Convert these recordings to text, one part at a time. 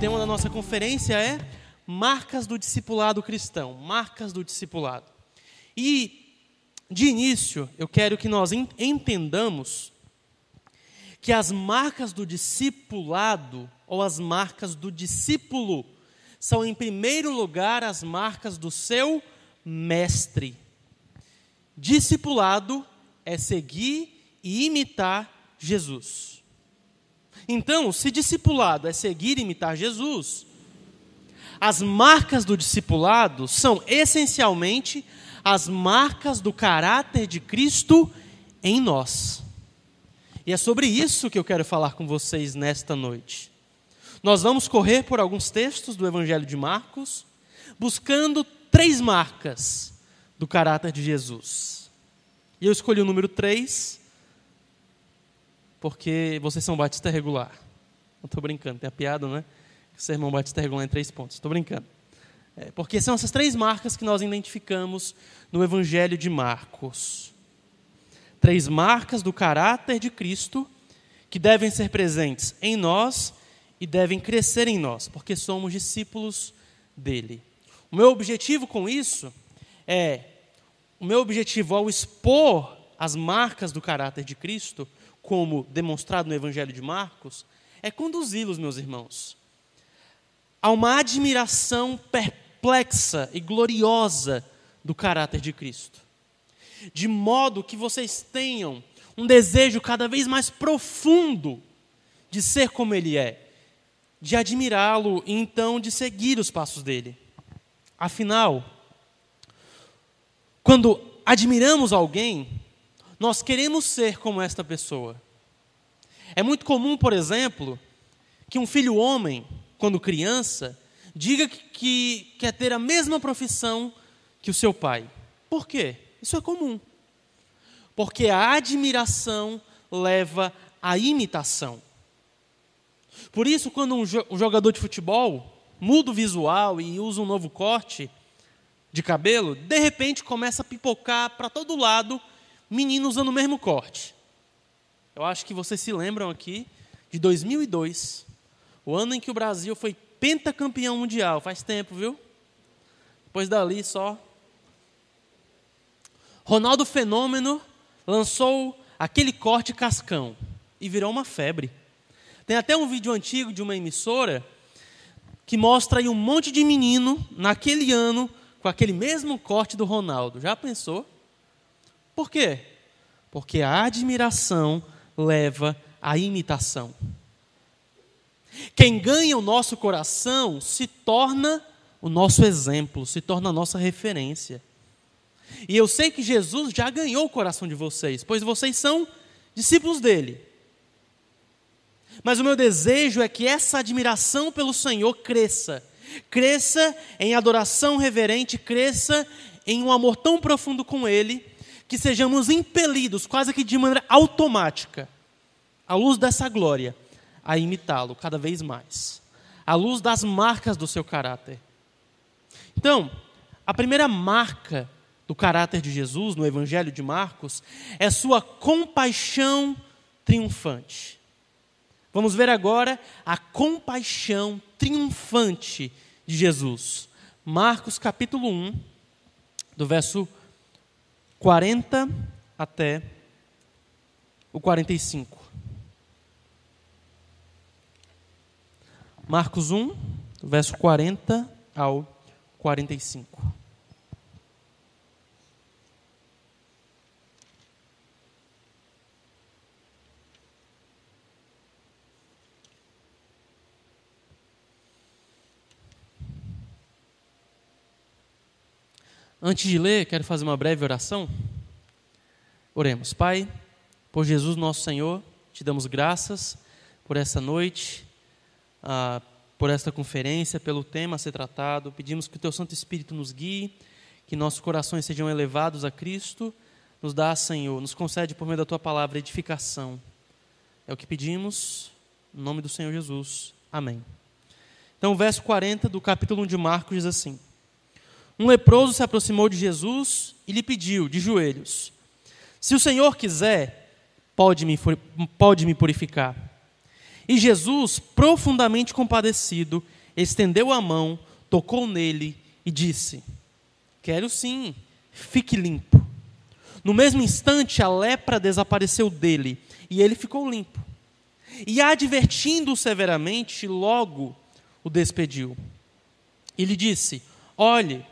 tema da nossa conferência é Marcas do Discipulado Cristão. Marcas do Discipulado. E, de início, eu quero que nós entendamos que as marcas do discipulado, ou as marcas do discípulo, são, em primeiro lugar, as marcas do seu mestre. Discipulado é seguir e imitar Jesus. Então, se discipulado é seguir e imitar Jesus, as marcas do discipulado são, essencialmente, as marcas do caráter de Cristo em nós. E é sobre isso que eu quero falar com vocês nesta noite. Nós vamos correr por alguns textos do Evangelho de Marcos, buscando 3 marcas do caráter de Jesus. E eu escolhi o número 3, porque vocês são batista regular. Não estou brincando, tem a piada, né? Que o sermão batista regular em 3 pontos. Estou brincando. Porque são essas 3 marcas que nós identificamos no Evangelho de Marcos. 3 marcas do caráter de Cristo que devem ser presentes em nós e devem crescer em nós, porque somos discípulos dele. O meu objetivo com isso ao expor as marcas do caráter de Cristo, como demonstrado no Evangelho de Marcos, é conduzi-los, meus irmãos, a uma admiração perplexa e gloriosa do caráter de Cristo. De modo que vocês tenham um desejo cada vez mais profundo de ser como Ele é, de admirá-lo e então de seguir os passos dele. Afinal, quando admiramos alguém, nós queremos ser como esta pessoa. É muito comum, por exemplo, que um filho homem, quando criança, diga que quer ter a mesma profissão que o seu pai. Por quê? Isso é comum. Porque a admiração leva à imitação. Por isso, quando um jogador de futebol muda o visual e usa um novo corte de cabelo, de repente começa a pipocar para todo lado menino usando o mesmo corte. Eu acho que vocês se lembram aqui de 2002, o ano em que o Brasil foi pentacampeão mundial. Faz tempo, viu? Depois dali só. Ronaldo Fenômeno lançou aquele corte cascão e virou uma febre. Tem até um vídeo antigo de uma emissora que mostra aí um monte de menino naquele ano com aquele mesmo corte do Ronaldo. Já pensou? Por quê? Porque a admiração leva à imitação. Quem ganha o nosso coração se torna o nosso exemplo, se torna a nossa referência. E eu sei que Jesus já ganhou o coração de vocês, pois vocês são discípulos dele. Mas o meu desejo é que essa admiração pelo Senhor cresça. Cresça em adoração reverente, cresça em um amor tão profundo com Ele, que sejamos impelidos, quase que de maneira automática, à luz dessa glória, a imitá-lo cada vez mais, à luz das marcas do seu caráter. Então, a primeira marca do caráter de Jesus no Evangelho de Marcos é sua compaixão triunfante. Vamos ver agora a compaixão triunfante de Jesus. Marcos capítulo 1, do verso 40 até o 45. Marcos 1, do verso 40 ao 45. Antes de ler, quero fazer uma breve oração. Oremos. Pai, por Jesus nosso Senhor, te damos graças por essa noite, por esta conferência, pelo tema a ser tratado. Pedimos que o Teu Santo Espírito nos guie, que nossos corações sejam elevados a Cristo. Nos dá, Senhor, nos concede por meio da Tua palavra edificação. É o que pedimos, no nome do Senhor Jesus. Amém. Então, o verso 40 do capítulo 1 de Marcos diz assim: Um leproso se aproximou de Jesus e lhe pediu, de joelhos: Se o Senhor quiser, pode me purificar. E Jesus, profundamente compadecido, estendeu a mão, tocou nele e disse: quero sim, fique limpo. No mesmo instante, a lepra desapareceu dele e ele ficou limpo. E, advertindo-o severamente, logo o despediu. E lhe disse: olhe,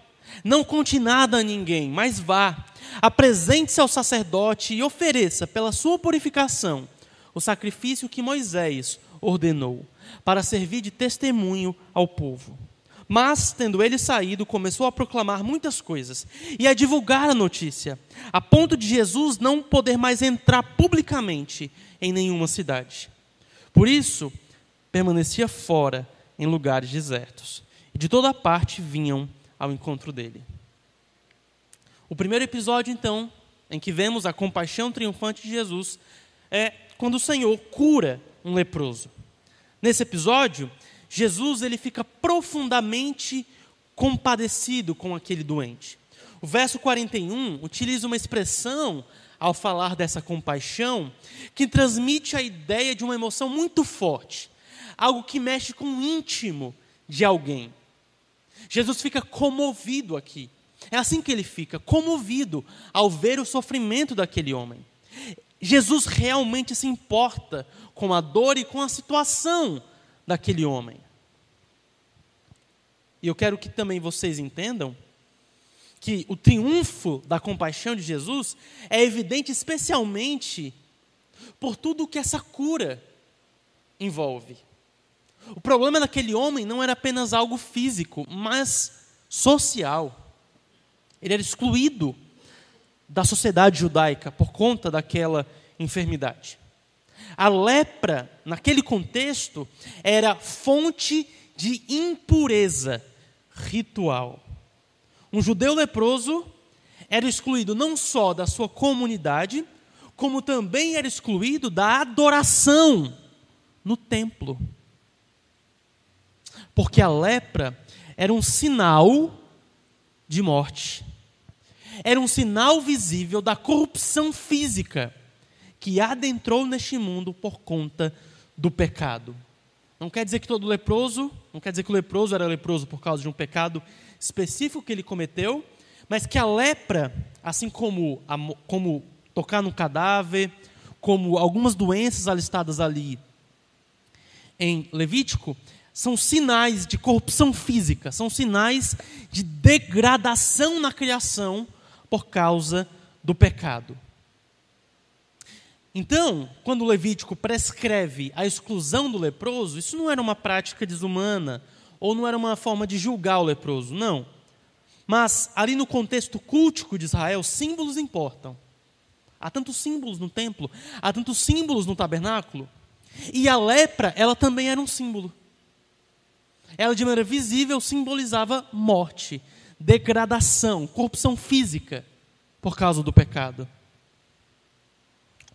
não conte nada a ninguém, mas vá, apresente-se ao sacerdote e ofereça pela sua purificação o sacrifício que Moisés ordenou, para servir de testemunho ao povo. Mas, tendo ele saído, começou a proclamar muitas coisas e a divulgar a notícia, a ponto de Jesus não poder mais entrar publicamente em nenhuma cidade. Por isso, permanecia fora em lugares desertos. E de toda parte vinham ao encontro dele. O primeiro episódio, então, em que vemos a compaixão triunfante de Jesus, é quando o Senhor cura um leproso. Nesse episódio, Jesus ele fica profundamente compadecido com aquele doente. O verso 41 utiliza uma expressão, ao falar dessa compaixão, que transmite a ideia de uma emoção muito forte, algo que mexe com o íntimo de alguém. Jesus fica comovido aqui. É assim que ele fica, comovido ao ver o sofrimento daquele homem. Jesus realmente se importa com a dor e com a situação daquele homem. E eu quero que também vocês entendam que o triunfo da compaixão de Jesus é evidente especialmente por tudo que essa cura envolve. O problema daquele homem não era apenas algo físico, mas social. Ele era excluído da sociedade judaica por conta daquela enfermidade. A lepra, naquele contexto, era fonte de impureza ritual. Um judeu leproso era excluído não só da sua comunidade, como também era excluído da adoração no templo. Porque a lepra era um sinal de morte. Era um sinal visível da corrupção física que adentrou neste mundo por conta do pecado. Não quer dizer que todo leproso, não quer dizer que o leproso era leproso por causa de um pecado específico que ele cometeu, mas que a lepra, assim como tocar no cadáver, como algumas doenças alistadas ali em Levítico, são sinais de corrupção física, são sinais de degradação na criação por causa do pecado. Então, quando o Levítico prescreve a exclusão do leproso, isso não era uma prática desumana, ou não era uma forma de julgar o leproso, não. Mas, ali no contexto cultico de Israel, símbolos importam. Há tantos símbolos no templo, há tantos símbolos no tabernáculo, e a lepra, ela também era um símbolo. Ela, de maneira visível, simbolizava morte, degradação, corrupção física, por causa do pecado.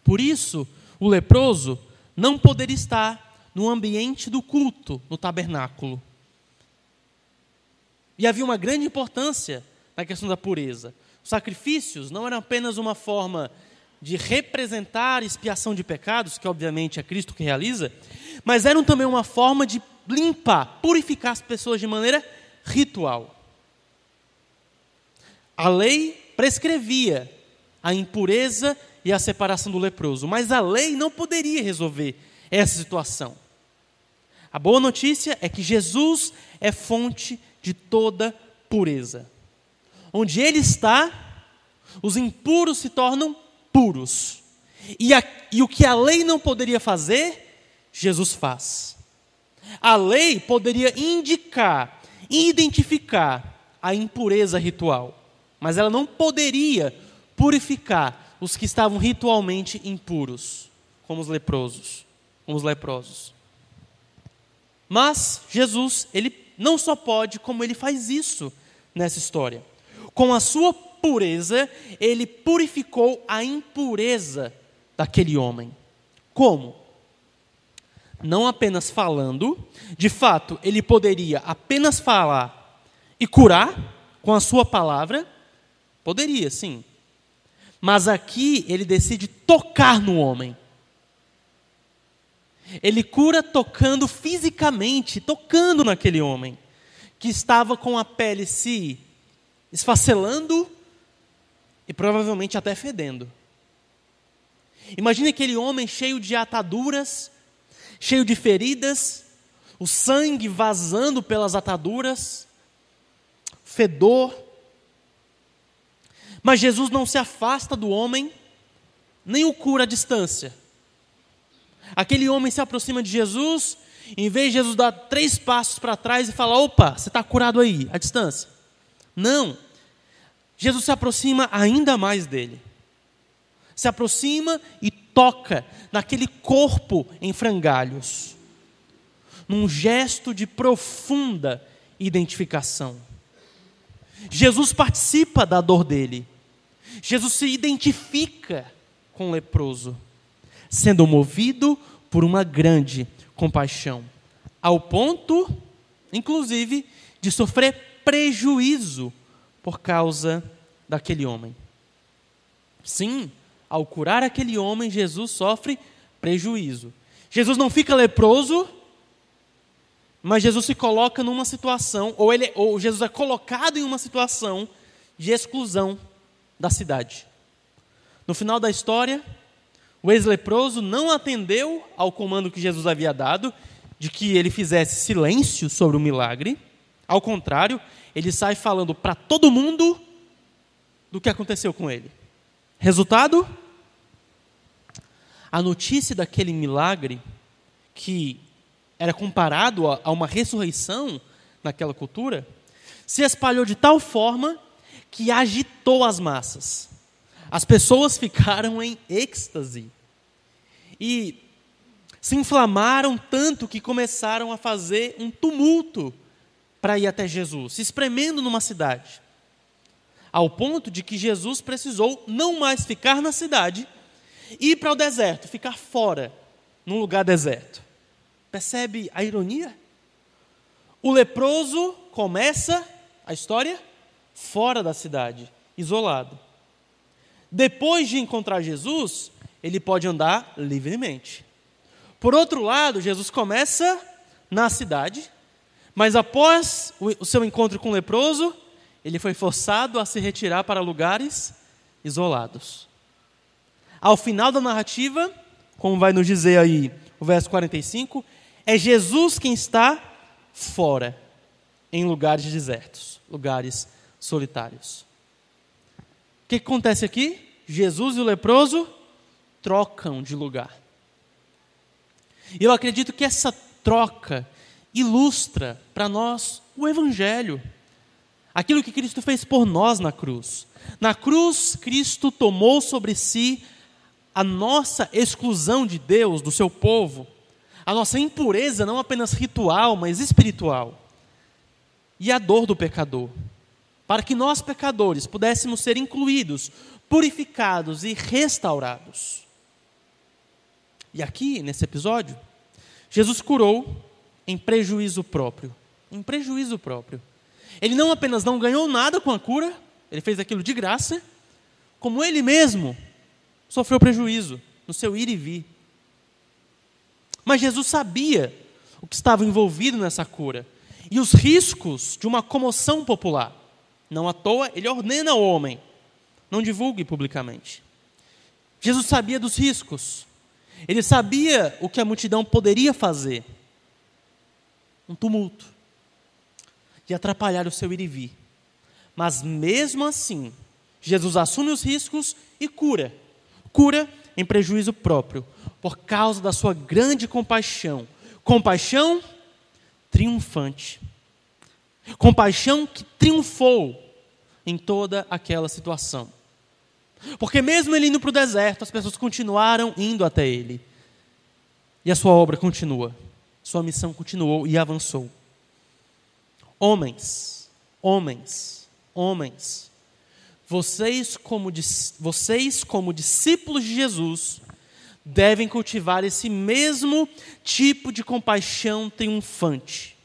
Por isso, o leproso não poderia estar no ambiente do culto, no tabernáculo. E havia uma grande importância na questão da pureza. Os sacrifícios não eram apenas uma forma de representar expiação de pecados, que obviamente é Cristo que realiza, mas eram também uma forma de limpar, purificar as pessoas de maneira ritual. A lei prescrevia a impureza e a separação do leproso, mas a lei não poderia resolver essa situação. A boa notícia é que Jesus é fonte de toda pureza. Onde Ele está, os impuros se tornam puros. E o que a lei não poderia fazer, Jesus faz. A lei poderia indicar, identificar a impureza ritual, mas ela não poderia purificar os que estavam ritualmente impuros, como os leprosos. Mas Jesus, ele não só pode, como ele faz isso nessa história. Com a sua pureza, ele purificou a impureza daquele homem. Como? Não apenas falando, de fato, ele poderia apenas falar e curar com a sua palavra, poderia, sim. Mas aqui ele decide tocar no homem. Ele cura tocando fisicamente, tocando naquele homem, que estava com a pele se esfacelando e provavelmente até fedendo. Imagine aquele homem cheio de ataduras, cheio de feridas, o sangue vazando pelas ataduras, fedor. Mas Jesus não se afasta do homem, nem o cura à distância. Aquele homem se aproxima de Jesus, em vez de Jesus dar 3 passos para trás e falar: opa, você está curado aí, à distância. Não. Jesus se aproxima ainda mais dele. Se aproxima e toca naquele corpo em frangalhos, num gesto de profunda identificação. Jesus participa da dor dele. Jesus se identifica com o leproso, sendo movido por uma grande compaixão, ao ponto, inclusive, de sofrer prejuízo por causa daquele homem. Sim, ao curar aquele homem, Jesus sofre prejuízo. Jesus não fica leproso, mas Jesus se coloca numa situação, ou Jesus é colocado em uma situação de exclusão da cidade. No final da história, o ex-leproso não atendeu ao comando que Jesus havia dado, de que ele fizesse silêncio sobre o milagre. Ao contrário, ele sai falando para todo mundo do que aconteceu com ele. Resultado? A notícia daquele milagre, que era comparado a uma ressurreição naquela cultura, se espalhou de tal forma que agitou as massas. As pessoas ficaram em êxtase e se inflamaram tanto que começaram a fazer um tumulto para ir até Jesus, se espremendo numa cidade, ao ponto de que Jesus precisou não mais ficar na cidade, ir para o deserto, ficar fora, num lugar deserto. Percebe a ironia? O leproso começa a história fora da cidade, isolado. Depois de encontrar Jesus, ele pode andar livremente. Por outro lado, Jesus começa na cidade, mas após o seu encontro com o leproso, ele foi forçado a se retirar para lugares isolados. Ao final da narrativa, como vai nos dizer aí o verso 45, é Jesus quem está fora, em lugares desertos, lugares solitários. O que acontece aqui? Jesus e o leproso trocam de lugar. E eu acredito que essa troca ilustra para nós o Evangelho. Aquilo que Cristo fez por nós na cruz. Na cruz, Cristo tomou sobre si a nossa exclusão de Deus, do seu povo, a nossa impureza, não apenas ritual, mas espiritual, e a dor do pecador, para que nós, pecadores, pudéssemos ser incluídos, purificados e restaurados. E aqui, nesse episódio, Jesus curou em prejuízo próprio. Em prejuízo próprio. Ele não apenas não ganhou nada com a cura, ele fez aquilo de graça, como ele mesmo sofreu prejuízo no seu ir e vir. Mas Jesus sabia o que estava envolvido nessa cura e os riscos de uma comoção popular. Não à toa, ele ordena ao homem: não divulgue publicamente. Jesus sabia dos riscos. Ele sabia o que a multidão poderia fazer. Um tumulto. E atrapalhar o seu ir e vir. Mas mesmo assim, Jesus assume os riscos e cura. Cura em prejuízo próprio, por causa da sua grande compaixão. Compaixão triunfante. Compaixão que triunfou em toda aquela situação. Porque mesmo ele indo para o deserto, as pessoas continuaram indo até ele. E a sua obra continua. Sua missão continuou e avançou. Homens, vocês como discípulos de Jesus, devem cultivar esse mesmo tipo de compaixão triunfante.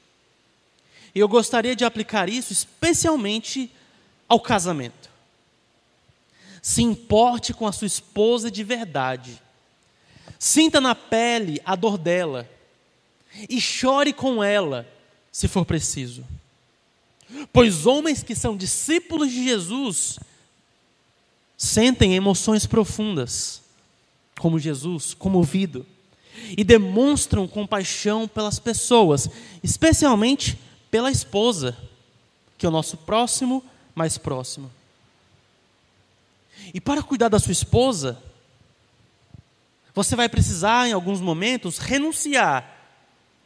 E eu gostaria de aplicar isso especialmente ao casamento. Se importe com a sua esposa de verdade. Sinta na pele a dor dela e chore com ela, se for preciso. Pois homens que são discípulos de Jesus sentem emoções profundas, como Jesus, comovido, e demonstram compaixão pelas pessoas, especialmente pela esposa, que é o nosso próximo, mais próximo. E para cuidar da sua esposa, você vai precisar, em alguns momentos, renunciar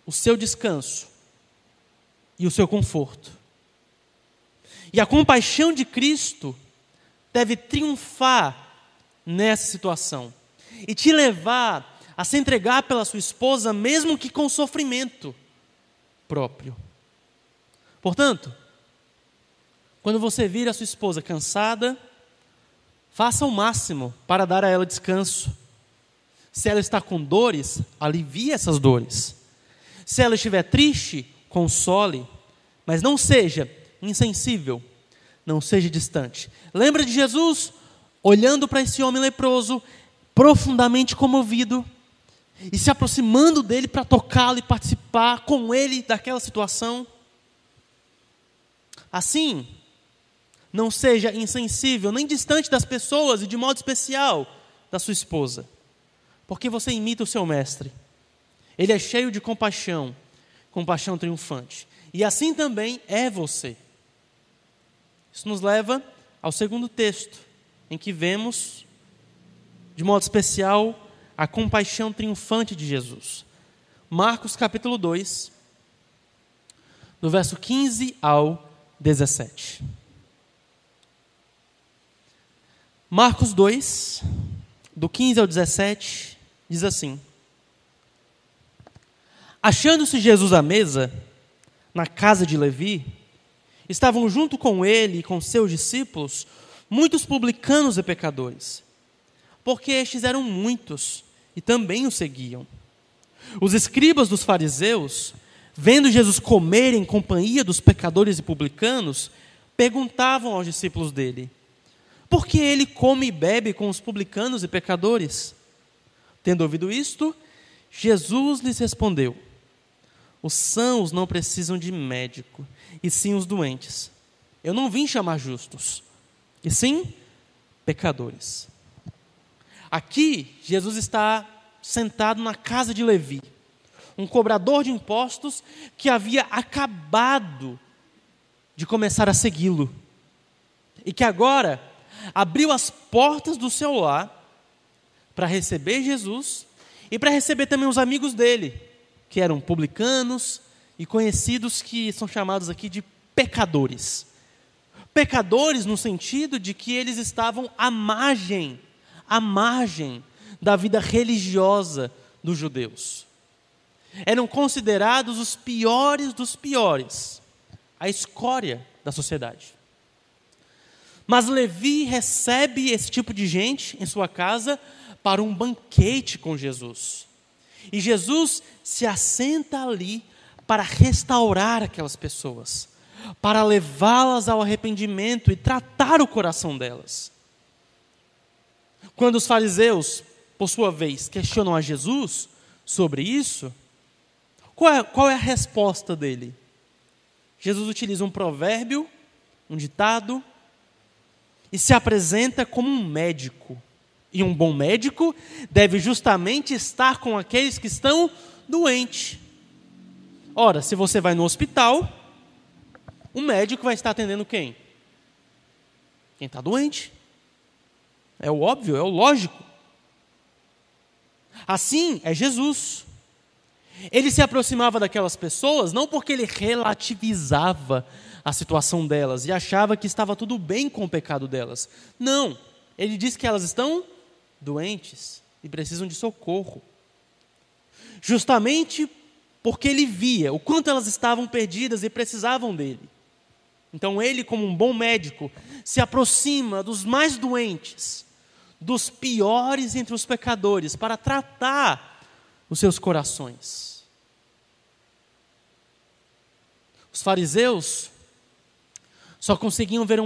o seu descanso e o seu conforto. E a compaixão de Cristo deve triunfar nessa situação e te levar a se entregar pela sua esposa, mesmo que com sofrimento próprio. Portanto, quando você vir a sua esposa cansada, faça o máximo para dar a ela descanso. Se ela está com dores, alivie essas dores. Se ela estiver triste, console, mas não seja insensível, não seja distante. Lembra de Jesus olhando para esse homem leproso, profundamente comovido, e se aproximando dele para tocá-lo e participar com ele daquela situação? Assim, não seja insensível, nem distante das pessoas, e de modo especial da sua esposa, porque você imita o seu mestre. Ele é cheio de compaixão, compaixão triunfante. E assim também é você. Isso nos leva ao segundo texto, em que vemos, de modo especial, a compaixão triunfante de Jesus. Marcos capítulo 2, do verso 15 ao 17. Marcos 2, do 15 ao 17, diz assim: Achando-se Jesus à mesa, na casa de Levi, estavam junto com ele e com seus discípulos muitos publicanos e pecadores, porque estes eram muitos e também o seguiam. Os escribas dos fariseus, vendo Jesus comer em companhia dos pecadores e publicanos, perguntavam aos discípulos dele: por que ele come e bebe com os publicanos e pecadores? Tendo ouvido isto, Jesus lhes respondeu: os sãos não precisam de médico, e sim os doentes. Eu não vim chamar justos, e sim pecadores. Aqui, Jesus está sentado na casa de Levi, um cobrador de impostos que havia acabado de começar a segui-lo, e que agora abriu as portas do seu lar para receber Jesus e para receber também os amigos dele, que eram publicanos e conhecidos que são chamados aqui de pecadores. Pecadores no sentido de que eles estavam à margem da vida religiosa dos judeus. Eram considerados os piores dos piores, a escória da sociedade. Mas Levi recebe esse tipo de gente em sua casa para um banquete com Jesus. E Jesus se assenta ali para restaurar aquelas pessoas, para levá-las ao arrependimento e tratar o coração delas. Quando os fariseus, por sua vez, questionam a Jesus sobre isso, qual é a resposta dele? Jesus utiliza um provérbio, um ditado, e se apresenta como um médico. E um bom médico deve justamente estar com aqueles que estão doentes. Ora, se você vai no hospital, o médico vai estar atendendo quem? Quem está doente. É o óbvio, é o lógico. Assim é Jesus. Ele se aproximava daquelas pessoas não porque ele relativizava a situação delas e achava que estava tudo bem com o pecado delas. Não, ele diz que elas estão doentes e precisam de socorro. Justamente porque ele via o quanto elas estavam perdidas e precisavam dele. Então ele, como um bom médico, se aproxima dos mais doentes, dos piores entre os pecadores, para tratar os seus corações. Os fariseus só conseguiam ver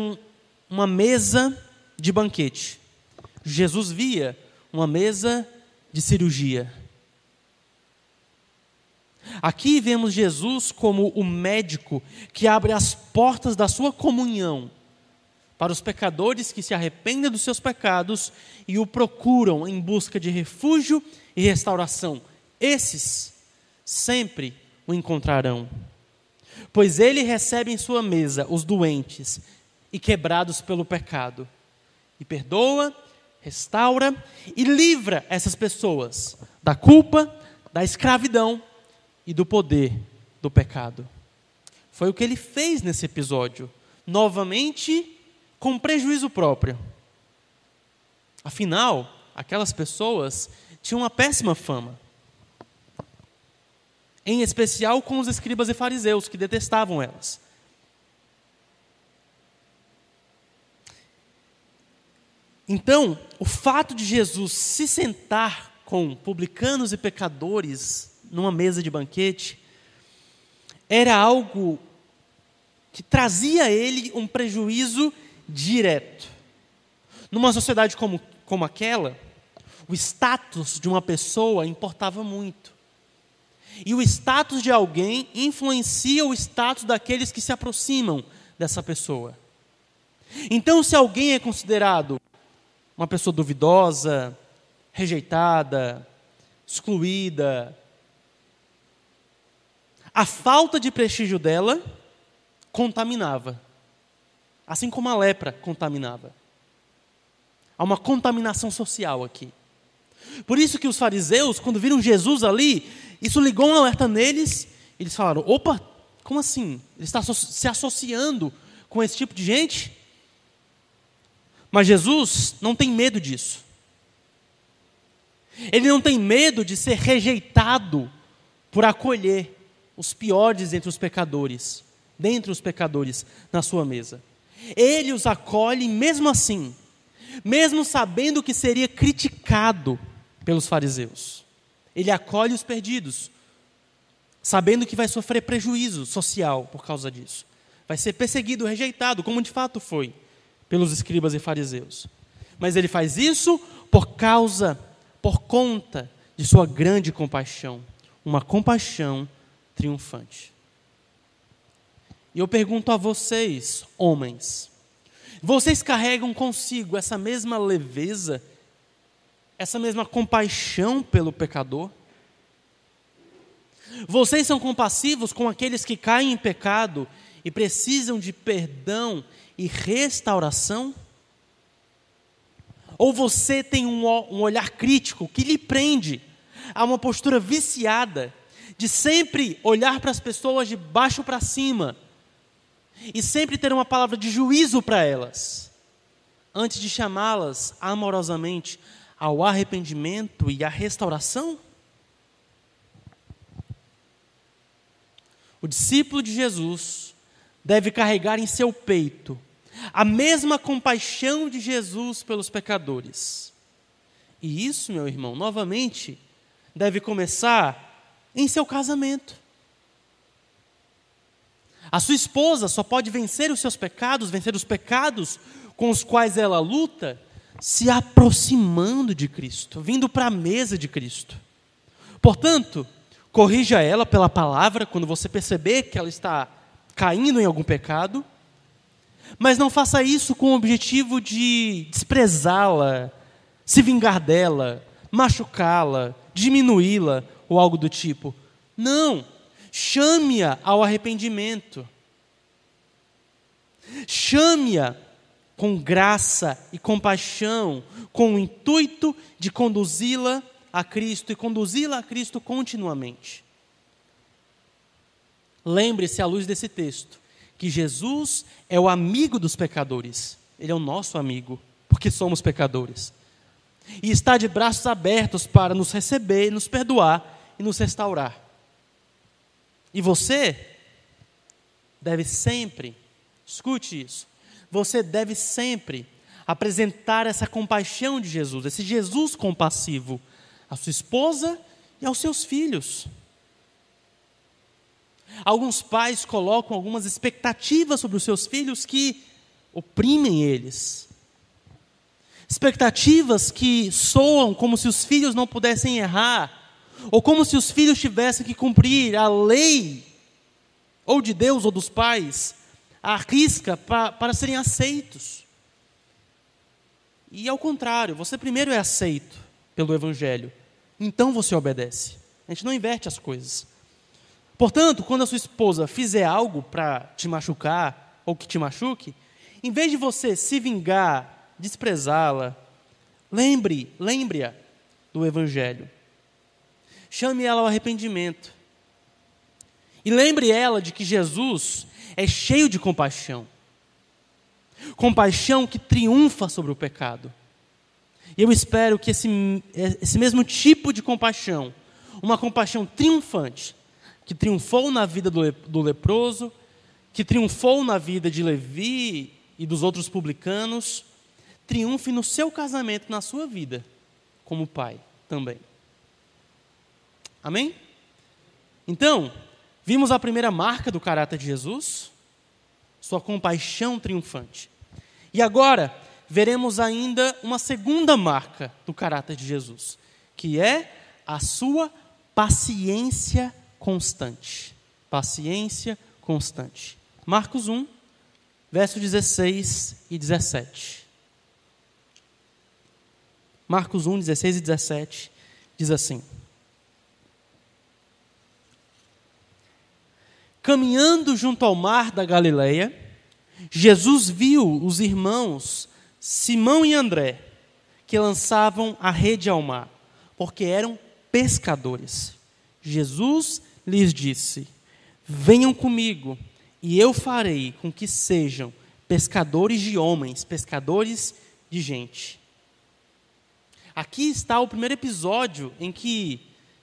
uma mesa de banquete. Jesus via uma mesa de cirurgia. Aqui vemos Jesus como o médico que abre as portas da sua comunhão para os pecadores que se arrependem dos seus pecados e o procuram em busca de refúgio e restauração. Esses sempre o encontrarão, pois ele recebe em sua mesa os doentes e quebrados pelo pecado, e perdoa, restaura e livra essas pessoas da culpa, da escravidão e do poder do pecado. Foi o que ele fez nesse episódio, novamente com prejuízo próprio. Afinal, aquelas pessoas tinham uma péssima fama, em especial com os escribas e fariseus, que detestavam elas. Então, o fato de Jesus se sentar com publicanos e pecadores numa mesa de banquete era algo que trazia a ele um prejuízo direto. Numa sociedade como aquela, o status de uma pessoa importava muito. E o status de alguém influencia o status daqueles que se aproximam dessa pessoa. Então, se alguém é considerado uma pessoa duvidosa, rejeitada, excluída, a falta de prestígio dela contaminava, assim como a lepra contaminava. Há uma contaminação social aqui. Por isso que os fariseus, quando viram Jesus ali, isso ligou um alerta neles. Eles falaram: opa, como assim? Ele está se associando com esse tipo de gente? Mas Jesus não tem medo disso. Ele não tem medo de ser rejeitado por acolher os piores entre os pecadores, dentre os pecadores na sua mesa. Ele os acolhe mesmo assim, mesmo sabendo que seria criticado pelos fariseus. Ele acolhe os perdidos, sabendo que vai sofrer prejuízo social por causa disso. Vai ser perseguido, rejeitado, como de fato foi pelos escribas e fariseus. Mas ele faz isso por conta de sua grande compaixão, uma compaixão triunfante. E eu pergunto a vocês, homens, vocês carregam consigo essa mesma leveza, essa mesma compaixão pelo pecador? Vocês são compassivos com aqueles que caem em pecado e precisam de perdão e restauração? Ou você tem um olhar crítico que lhe prende a uma postura viciada de sempre olhar para as pessoas de baixo para cima e sempre ter uma palavra de juízo para elas, antes de chamá-las amorosamente ao arrependimento e à restauração? O discípulo de Jesus deve carregar em seu peito a mesma compaixão de Jesus pelos pecadores. E isso, meu irmão, novamente, deve começar em seu casamento. A sua esposa só pode vencer os seus pecados, vencer os pecados com os quais ela luta, se aproximando de Cristo, vindo para a mesa de Cristo. Portanto, corrija ela pela palavra quando você perceber que ela está caindo em algum pecado, mas não faça isso com o objetivo de desprezá-la, se vingar dela, machucá-la, diminuí-la ou algo do tipo. Não, chame-a ao arrependimento. Chame-a com graça e compaixão, com o intuito de conduzi-la a Cristo e conduzi-la a Cristo continuamente. Lembre-se, à luz desse texto, que Jesus é o amigo dos pecadores. Ele é o nosso amigo, porque somos pecadores. E está de braços abertos para nos receber, nos perdoar e nos restaurar. E você deve sempre, escute isso, você deve sempre apresentar essa compaixão de Jesus, esse Jesus compassivo, à sua esposa e aos seus filhos. Alguns pais colocam algumas expectativas sobre os seus filhos que oprimem eles. Expectativas que soam como se os filhos não pudessem errar, ou como se os filhos tivessem que cumprir a lei, ou de Deus ou dos pais, à risca para serem aceitos. E ao contrário, você primeiro é aceito pelo Evangelho, então você obedece. A gente não inverte as coisas. Portanto, quando a sua esposa fizer algo para te machucar, ou que te machuque, em vez de você se vingar, desprezá-la, lembre-a do Evangelho. Chame ela ao arrependimento. E lembre ela de que Jesus é cheio de compaixão. Compaixão que triunfa sobre o pecado. E eu espero que esse mesmo tipo de compaixão, uma compaixão triunfante, que triunfou na vida do leproso, que triunfou na vida de Levi e dos outros publicanos, triunfe no seu casamento, na sua vida, como pai também. Amém? Então, vimos a primeira marca do caráter de Jesus, sua compaixão triunfante. E agora, veremos ainda uma segunda marca do caráter de Jesus, que é a sua paciência constante. Paciência constante. Marcos 1, versos 16 e 17. Marcos 1, 16 e 17 diz assim: Caminhando junto ao mar da Galileia, Jesus viu os irmãos Simão e André, que lançavam a rede ao mar, porque eram pescadores. Jesus lhes disse: Venham comigo, e eu farei com que sejam pescadores de homens, pescadores de gente. Aqui está o primeiro episódio em que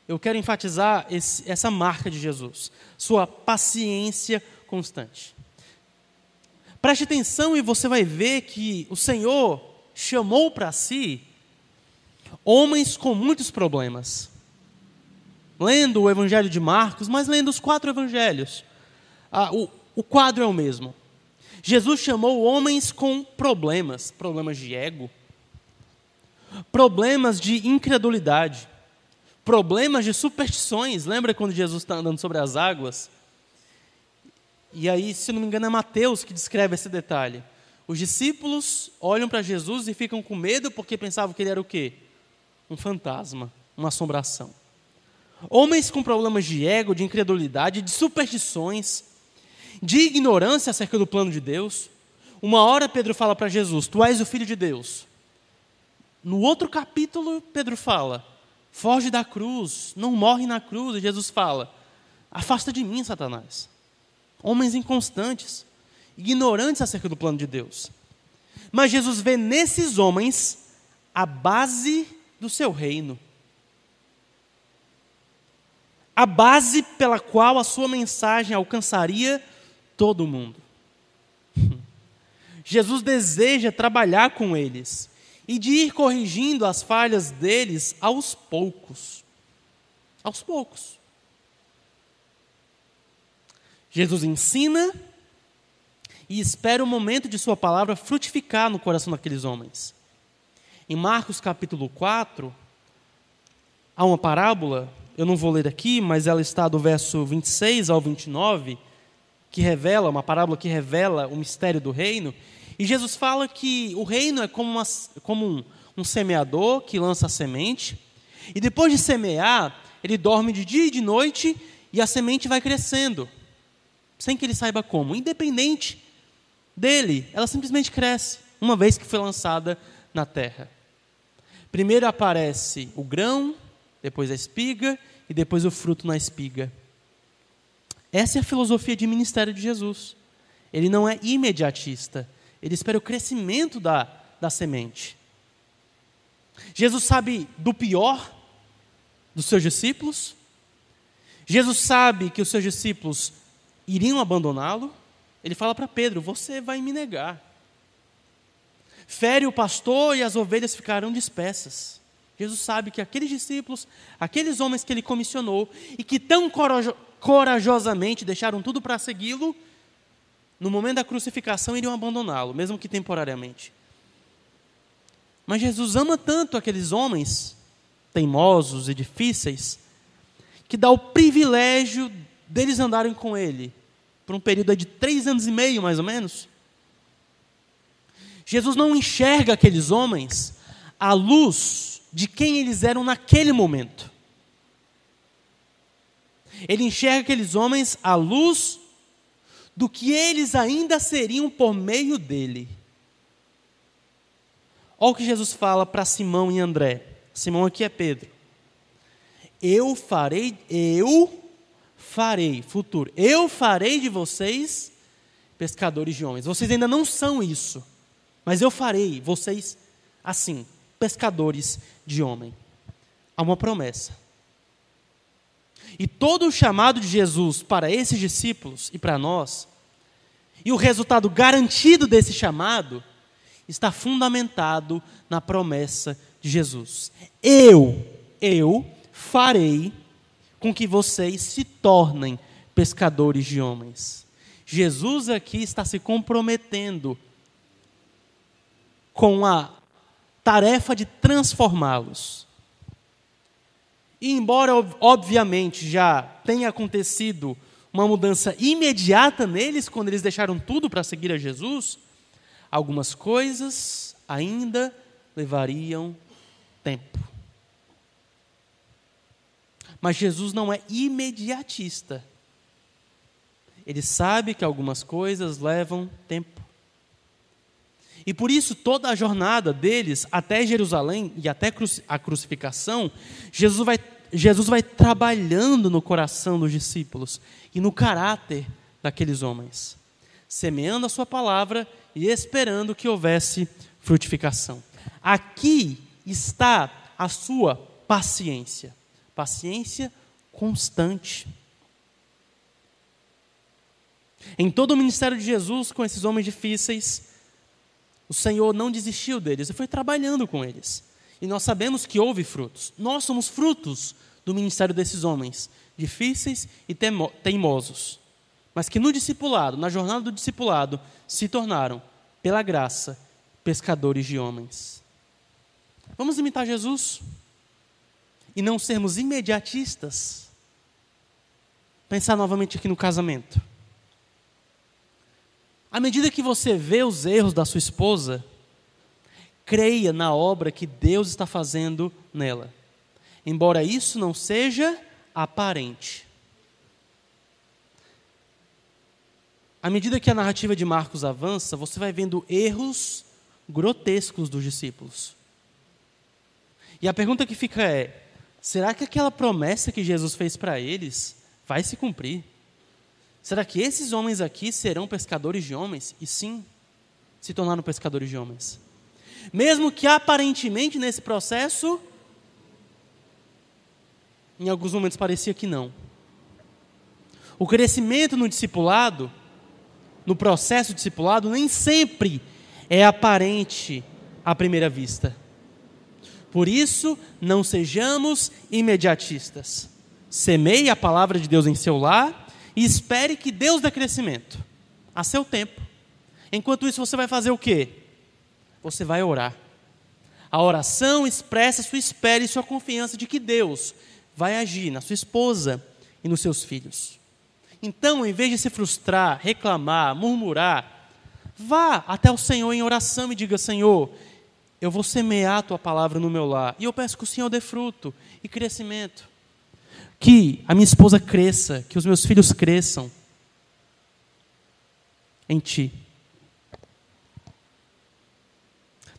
eu quero enfatizar essa marca de Jesus, sua paciência constante. Preste atenção e você vai ver que o Senhor chamou para si homens com muitos problemas. Lendo o Evangelho de Marcos, mas lendo os 4 evangelhos, o quadro é o mesmo. Jesus chamou homens com problemas de ego, problemas de incredulidade, problemas de superstições. Lembra quando Jesus está andando sobre as águas? E aí, se não me engano, é Mateus que descreve esse detalhe. Os discípulos olham para Jesus e ficam com medo porque pensavam que ele era o quê? Um fantasma, uma assombração. Homens com problemas de ego, de incredulidade, de superstições, de ignorância acerca do plano de Deus. Uma hora Pedro fala para Jesus: Tu és o Filho de Deus. No outro capítulo, Pedro fala: Foge da cruz, não morre na cruz. E Jesus fala: Afasta de mim, Satanás. Homens inconstantes, ignorantes acerca do plano de Deus. Mas Jesus vê nesses homens a base do seu reino. A base pela qual a sua mensagem alcançaria todo mundo. Jesus deseja trabalhar com eles e de ir corrigindo as falhas deles aos poucos. Aos poucos. Jesus ensina e espera o momento de sua palavra frutificar no coração daqueles homens. Em Marcos capítulo 4, há uma parábola, eu não vou ler aqui, mas ela está do verso 26 ao 29, uma parábola que revela o mistério do reino. E Jesus fala que o reino é como um semeador que lança a semente, e depois de semear, ele dorme de dia e de noite, e a semente vai crescendo, sem que ele saiba como. Independente dele, ela simplesmente cresce, uma vez que foi lançada na terra. Primeiro aparece o grão, depois a espiga, e depois o fruto na espiga. Essa é a filosofia de ministério de Jesus. Ele não é imediatista, ele espera o crescimento da semente. Jesus sabe do pior dos seus discípulos. Jesus sabe que os seus discípulos iriam abandoná-lo. Ele fala para Pedro: você vai me negar. Fere o pastor e as ovelhas ficarão dispersas. Jesus sabe que aqueles discípulos, aqueles homens que ele comissionou e que tão corajosamente deixaram tudo para segui-lo, no momento da crucificação iriam abandoná-lo, mesmo que temporariamente. Mas Jesus ama tanto aqueles homens teimosos e difíceis, que dá o privilégio deles andarem com Ele, por um período de 3 anos e meio, mais ou menos. Jesus não enxerga aqueles homens à luz de quem eles eram naquele momento. Ele enxerga aqueles homens à luz do que eles ainda seriam por meio dele. Olha o que Jesus fala para Simão e André. Simão aqui é Pedro. Eu farei, futuro, eu farei de vocês pescadores de homens. Vocês ainda não são isso, mas eu farei vocês assim, pescadores de homem. Há uma promessa. E todo o chamado de Jesus para esses discípulos e para nós, e o resultado garantido desse chamado, está fundamentado na promessa de Jesus. Eu farei com que vocês se tornem pescadores de homens. Jesus aqui está se comprometendo com a tarefa de transformá-los. E embora, obviamente, já tenha acontecido uma mudança imediata neles, quando eles deixaram tudo para seguir a Jesus, algumas coisas ainda levariam tempo. Mas Jesus não é imediatista. Ele sabe que algumas coisas levam tempo. E por isso, toda a jornada deles até Jerusalém e até a crucificação, Jesus vai trabalhando no coração dos discípulos e no caráter daqueles homens, semeando a sua palavra e esperando que houvesse frutificação. Aqui está a sua paciência. Paciência constante. Em todo o ministério de Jesus com esses homens difíceis, o Senhor não desistiu deles e foi trabalhando com eles. E nós sabemos que houve frutos. Nós somos frutos do ministério desses homens difíceis e teimosos, mas que no discipulado, na jornada do discipulado, se tornaram, pela graça, pescadores de homens. Vamos imitar Jesus e não sermos imediatistas. Pensar novamente aqui no casamento. À medida que você vê os erros da sua esposa, creia na obra que Deus está fazendo nela, embora isso não seja aparente. À medida que a narrativa de Marcos avança, você vai vendo erros grotescos dos discípulos. E a pergunta que fica é: será que aquela promessa que Jesus fez para eles vai se cumprir? Será que esses homens aqui serão pescadores de homens? E sim, se tornaram pescadores de homens. Mesmo que aparentemente nesse processo, em alguns momentos parecia que não. O crescimento no discipulado, no processo discipulado, nem sempre é aparente à primeira vista. Por isso, não sejamos imediatistas. Semeie a palavra de Deus em seu lar e espere que Deus dê crescimento a seu tempo. Enquanto isso, você vai fazer o quê? Você vai orar. A oração expressa sua espera e sua confiança de que Deus vai agir na sua esposa e nos seus filhos. Então, em vez de se frustrar, reclamar, murmurar, vá até o Senhor em oração e diga: Senhor, eu vou semear a tua palavra no meu lar, e eu peço que o Senhor dê fruto e crescimento. Que a minha esposa cresça, que os meus filhos cresçam em Ti.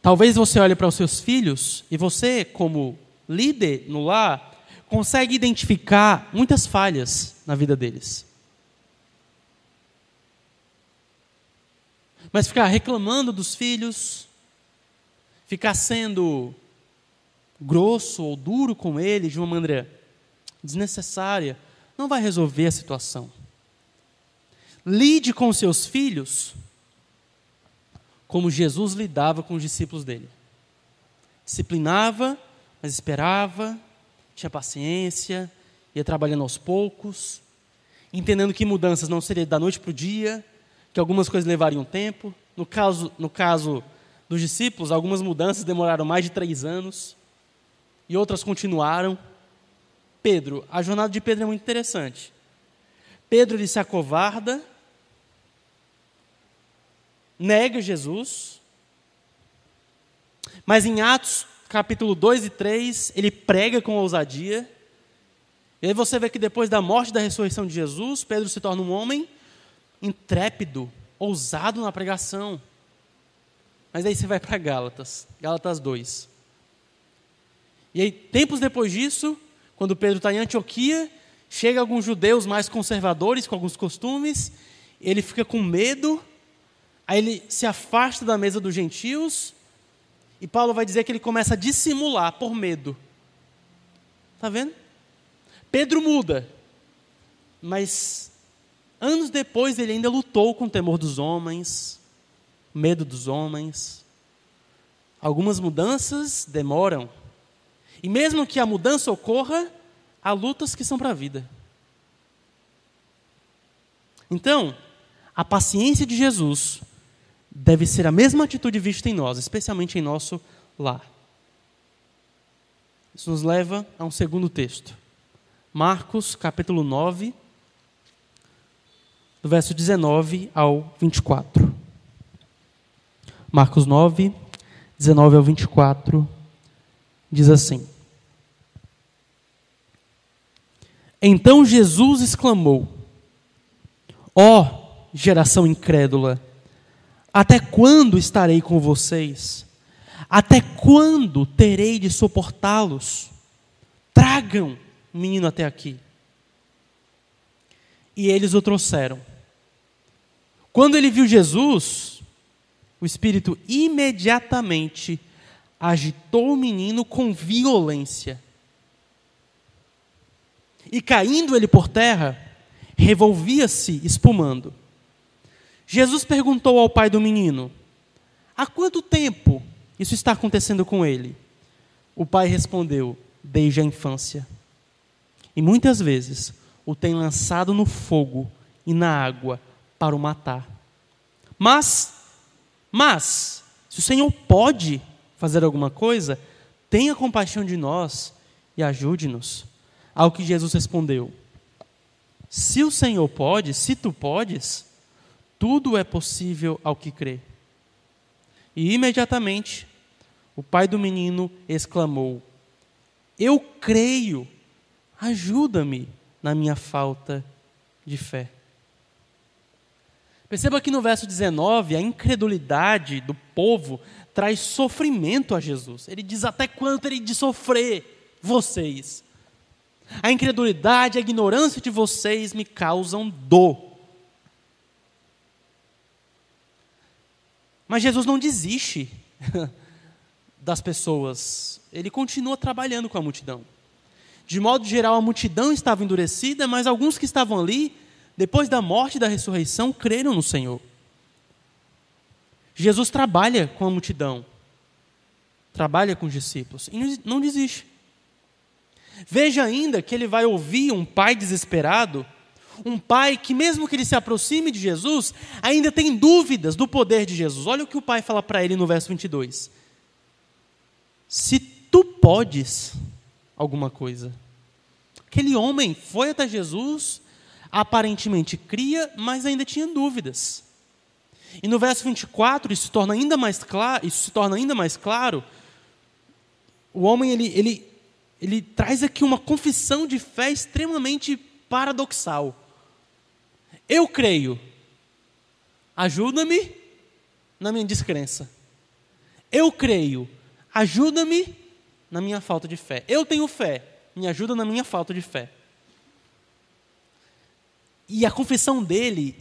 Talvez você olhe para os seus filhos e você, como líder no lar, consegue identificar muitas falhas na vida deles. Mas ficar reclamando dos filhos, ficar sendo grosso ou duro com eles de uma maneira desnecessária, não vai resolver a situação. Lide com seus filhos como Jesus lidava com os discípulos dele. Disciplinava, mas esperava, tinha paciência, ia trabalhando aos poucos, entendendo que mudanças não seriam da noite para o dia, que algumas coisas levariam tempo. No caso dos discípulos, algumas mudanças demoraram mais de 3 anos e outras continuaram. Pedro, a jornada de Pedro é muito interessante. Pedro, ele se acovarda, nega Jesus, mas em Atos, capítulo 2 e 3, ele prega com ousadia. E aí você vê que depois da morte e da ressurreição de Jesus, Pedro se torna um homem intrépido, ousado na pregação. Mas aí você vai para Gálatas 2. E aí, tempos depois disso, quando Pedro está em Antioquia, chega alguns judeus mais conservadores, com alguns costumes, ele fica com medo, aí ele se afasta da mesa dos gentios, e Paulo vai dizer que ele começa a dissimular por medo. Está vendo? Pedro muda, mas anos depois ele ainda lutou com o temor dos homens, medo dos homens. Algumas mudanças demoram, e mesmo que a mudança ocorra, há lutas que são para a vida. Então, a paciência de Jesus deve ser a mesma atitude vista em nós, especialmente em nosso lar. Isso nos leva a um segundo texto. Marcos, capítulo 9, do verso 19 ao 24. Marcos 9, 19 ao 24, diz assim: Então Jesus exclamou: Ó geração incrédula, até quando estarei com vocês? Até quando terei de suportá-los? Tragam o menino até aqui. E eles o trouxeram. Quando ele viu Jesus, o Espírito imediatamente agitou o menino com violência. E caindo ele por terra, revolvia-se espumando. Jesus perguntou ao pai do menino: há quanto tempo isso está acontecendo com ele? O pai respondeu: desde a infância. E muitas vezes o tem lançado no fogo e na água para o matar. Mas, se o Senhor pode fazer alguma coisa, tenha compaixão de nós e ajude-nos. Ao que Jesus respondeu: se o Senhor pode, se tu podes, tudo é possível ao que crê. E imediatamente o pai do menino exclamou: eu creio, ajuda-me na minha falta de fé. Perceba que no verso 19, a incredulidade do povo traz sofrimento a Jesus. Ele diz: até quanto ele de sofrer vocês? A incredulidade, a ignorância de vocês me causam dor. Mas Jesus não desiste das pessoas. Ele continua trabalhando com a multidão. De modo geral, a multidão estava endurecida, mas alguns que estavam ali, depois da morte e da ressurreição, creram no Senhor. Jesus trabalha com a multidão, trabalha com os discípulos e não desiste. Veja ainda que ele vai ouvir um pai desesperado, um pai que mesmo que ele se aproxime de Jesus, ainda tem dúvidas do poder de Jesus. Olha o que o pai fala para ele no verso 22. Se tu podes alguma coisa. Aquele homem foi até Jesus, aparentemente cria, mas ainda tinha dúvidas. E no verso 24, isso se torna ainda mais claro. O homem, ele traz aqui uma confissão de fé extremamente paradoxal. Eu creio, ajuda-me na minha descrença. Eu creio, ajuda-me na minha falta de fé. Eu tenho fé, me ajuda na minha falta de fé. E a confissão dele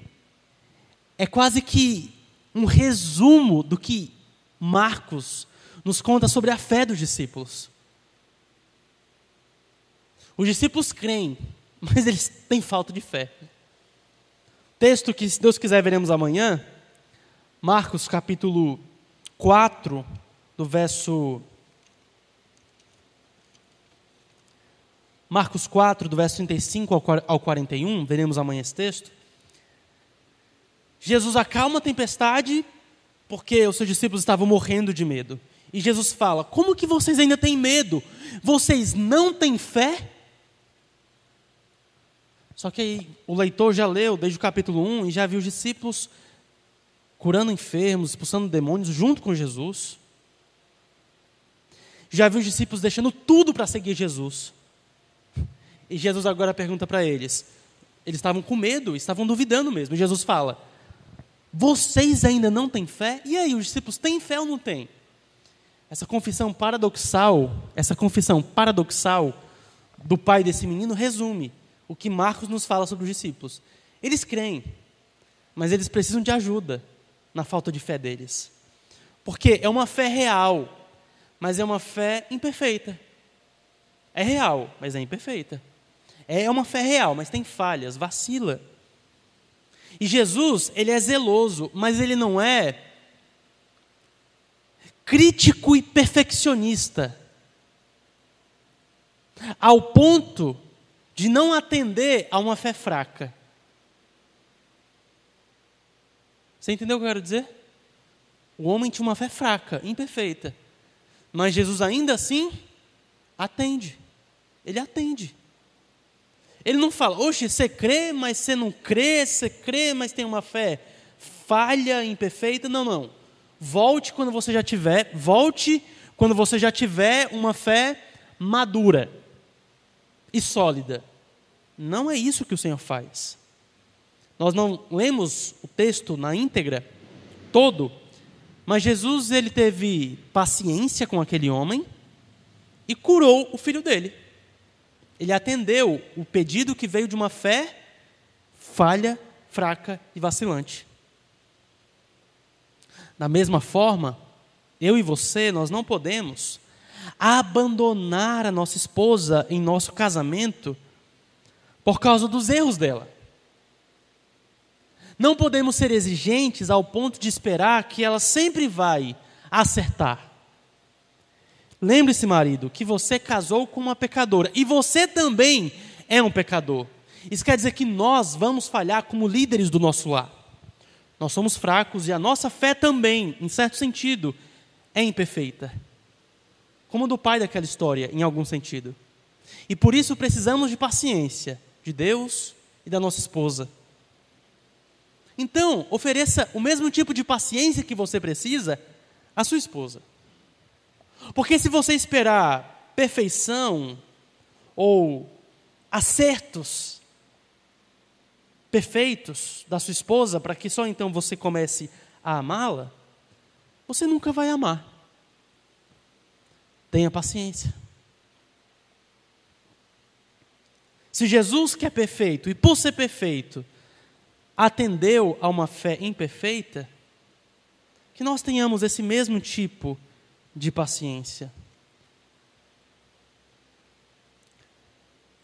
é quase que um resumo do que Marcos nos conta sobre a fé dos discípulos. Os discípulos creem, mas eles têm falta de fé. Texto que, se Deus quiser, veremos amanhã, Marcos capítulo 4, do verso 35 ao 41, veremos amanhã esse texto. Jesus acalma a tempestade, porque os seus discípulos estavam morrendo de medo. E Jesus fala: como que vocês ainda têm medo? Vocês não têm fé? Só que aí, o leitor já leu desde o capítulo 1 e já viu os discípulos curando enfermos, expulsando demônios junto com Jesus. Já viu os discípulos deixando tudo para seguir Jesus. E Jesus agora pergunta para eles. Eles estavam com medo, estavam duvidando mesmo. E Jesus fala: vocês ainda não têm fé? E aí, os discípulos têm fé ou não têm? Essa confissão paradoxal do pai desse menino resume o que Marcos nos fala sobre os discípulos. Eles creem, mas eles precisam de ajuda na falta de fé deles. Porque é uma fé real, mas é uma fé imperfeita. É real, mas é imperfeita. É uma fé real, mas tem falhas, vacila. E Jesus, ele é zeloso, mas ele não é crítico e perfeccionista, ao ponto de não atender a uma fé fraca. Você entendeu o que eu quero dizer? O homem tinha uma fé fraca, imperfeita, mas Jesus ainda assim atende. Ele atende. Ele não fala: oxe, você crê, mas você não crê, você crê, mas tem uma fé falha, imperfeita. Não. Volte quando você já tiver uma fé madura e sólida. Não é isso que o Senhor faz. Nós não lemos o texto na íntegra todo, mas Jesus, ele teve paciência com aquele homem e curou o filho dele. Ele atendeu o pedido que veio de uma fé falha, fraca e vacilante. Da mesma forma, eu e você, nós não podemos abandonar a nossa esposa em nosso casamento por causa dos erros dela. Não podemos ser exigentes ao ponto de esperar que ela sempre vai acertar. Lembre-se, marido, que você casou com uma pecadora e você também é um pecador. Isso quer dizer que nós vamos falhar como líderes do nosso lar. Nós somos fracos e a nossa fé também, em certo sentido, é imperfeita. Como do pai daquela história, em algum sentido. E por isso precisamos de paciência de Deus e da nossa esposa. Então, ofereça o mesmo tipo de paciência que você precisa à sua esposa. Porque se você esperar perfeição ou acertos perfeitos da sua esposa para que só então você comece a amá-la, você nunca vai amar. Tenha paciência. Se Jesus, que é perfeito e por ser perfeito, atendeu a uma fé imperfeita, que nós tenhamos esse mesmo tipo de paciência.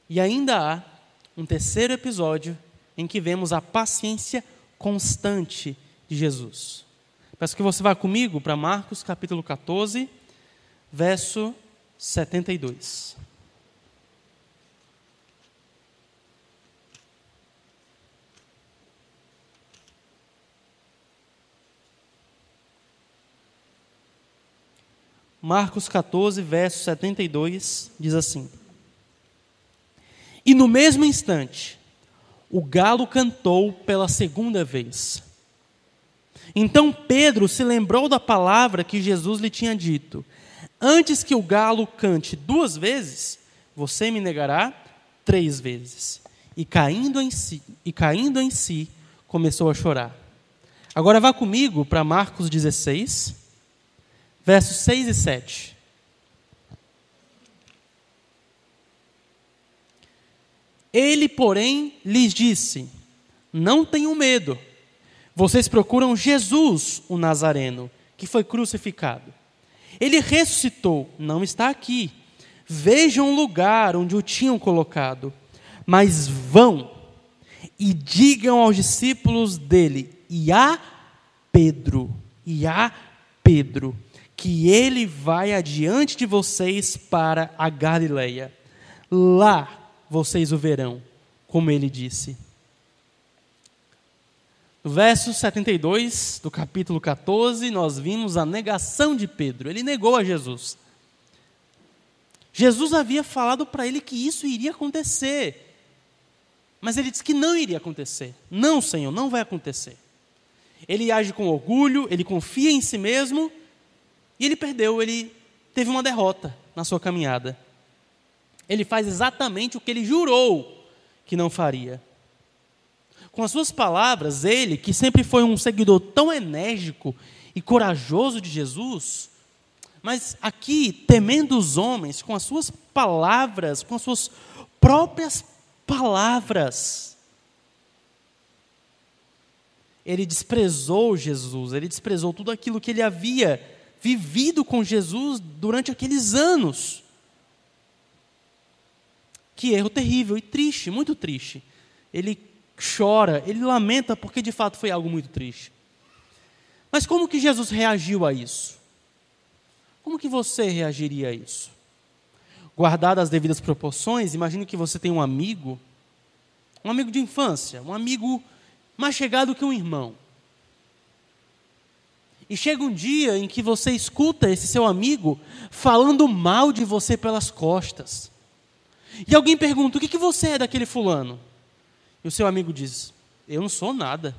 E ainda há um terceiro episódio em que vemos a paciência constante de Jesus. Peço que você vá comigo para Marcos capítulo 14, verso 72. Marcos 14, verso 72, diz assim: E no mesmo instante, o galo cantou pela segunda vez. Então Pedro se lembrou da palavra que Jesus lhe tinha dito: antes que o galo cante 2 vezes, você me negará 3 vezes. E caindo em si, começou a chorar. Agora vá comigo para Marcos 16, versos 6 e 7. Ele, porém, lhes disse: não tenham medo. Vocês procuram Jesus, o Nazareno, que foi crucificado. Ele ressuscitou, não está aqui. Vejam o lugar onde o tinham colocado. Mas vão e digam aos discípulos dele e a Pedro, que ele vai adiante de vocês para a Galileia. Lá vocês o verão, como ele disse. No verso 72 do capítulo 14, nós vimos a negação de Pedro. Ele negou a Jesus. Jesus havia falado para ele que isso iria acontecer. Mas ele disse que não iria acontecer. Não, Senhor, não vai acontecer. Ele age com orgulho, ele confia em si mesmo, e ele perdeu, ele teve uma derrota na sua caminhada. Ele faz exatamente o que ele jurou que não faria. Com as suas palavras, ele, que sempre foi um seguidor tão enérgico e corajoso de Jesus, mas aqui, temendo os homens, com as suas palavras, com as suas próprias palavras, ele desprezou Jesus, ele desprezou tudo aquilo que ele havia vivido com Jesus durante aqueles anos. Que erro terrível e triste, muito triste. Ele chora, ele lamenta porque de fato foi algo muito triste. Mas como que Jesus reagiu a isso? Como que você reagiria a isso? Guardado as devidas proporções, imagine que você tem um amigo de infância, um amigo mais chegado que um irmão. E chega um dia em que você escuta esse seu amigo falando mal de você pelas costas. E alguém pergunta, o que você é daquele fulano? E o seu amigo diz, eu não sou nada.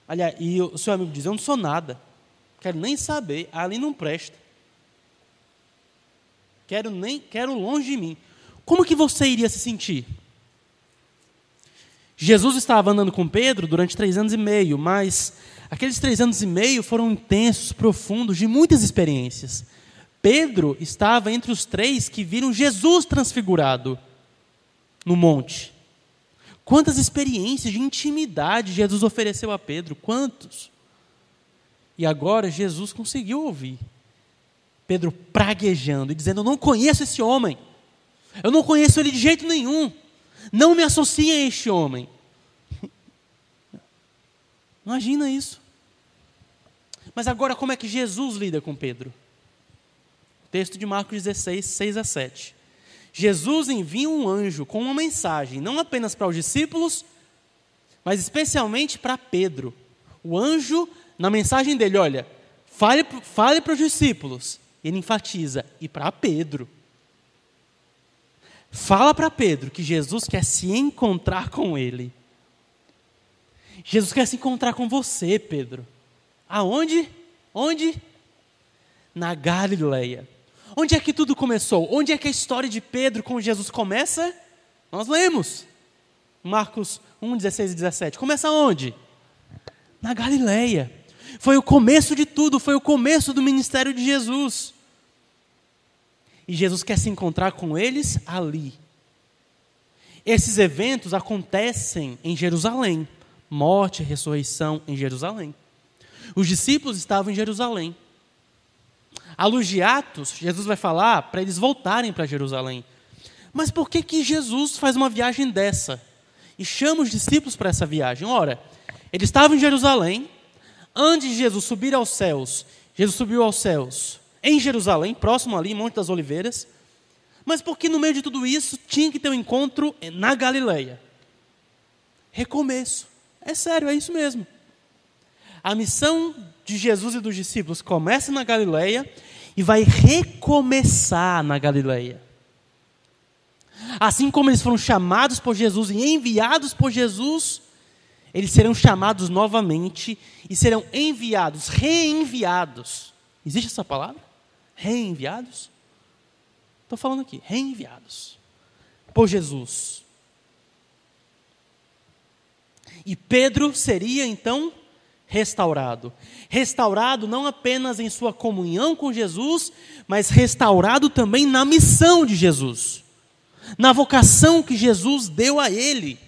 Aliás, e o seu amigo diz, eu não sou nada. Quero nem saber, ali não presta. Quero longe de mim. Como que você iria se sentir? Jesus estava andando com Pedro durante 3 anos e meio, mas aqueles 3 anos e meio foram intensos, profundos, de muitas experiências. Pedro estava entre os 3 que viram Jesus transfigurado no monte. Quantas experiências de intimidade Jesus ofereceu a Pedro, quantos? E agora Jesus conseguiu ouvir Pedro praguejando e dizendo, eu não conheço esse homem, eu não conheço ele de jeito nenhum, não me associe a este homem. Imagina isso. Mas agora como é que Jesus lida com Pedro? Texto de Marcos 16, 6 a 7. Jesus envia um anjo com uma mensagem, não apenas para os discípulos, mas especialmente para Pedro. O anjo, na mensagem dele, olha, fale para os discípulos. Ele enfatiza, e para Pedro. Fala para Pedro que Jesus quer se encontrar com ele. Jesus quer se encontrar com você, Pedro. Aonde? Onde? Na Galileia. Onde é que tudo começou? Onde é que a história de Pedro com Jesus começa? Nós lemos. Marcos 1, 16 e 17. Começa onde? Na Galileia. Foi o começo de tudo, foi o começo do ministério de Jesus. E Jesus quer se encontrar com eles ali. Esses eventos acontecem em Jerusalém. Morte e ressurreição em Jerusalém. Os discípulos estavam em Jerusalém. À luz de Atos, Jesus vai falar para eles voltarem para Jerusalém. Mas por que Jesus faz uma viagem dessa? E chama os discípulos para essa viagem? Ora, eles estavam em Jerusalém. Antes de Jesus subir aos céus, Jesus subiu aos céus em Jerusalém, próximo ali, Monte das Oliveiras. Mas porque no meio de tudo isso, tinha que ter um encontro na Galileia. Recomeço. É sério, é isso mesmo. A missão de Jesus e dos discípulos começa na Galileia e vai recomeçar na Galileia. Assim como eles foram chamados por Jesus e enviados por Jesus, eles serão chamados novamente e serão enviados, reenviados. Existe essa palavra? Reenviados? Estou falando aqui, reenviados por Jesus. E Pedro seria então restaurado. Restaurado não apenas em sua comunhão com Jesus, mas restaurado também na missão de Jesus. Na vocação que Jesus deu a ele.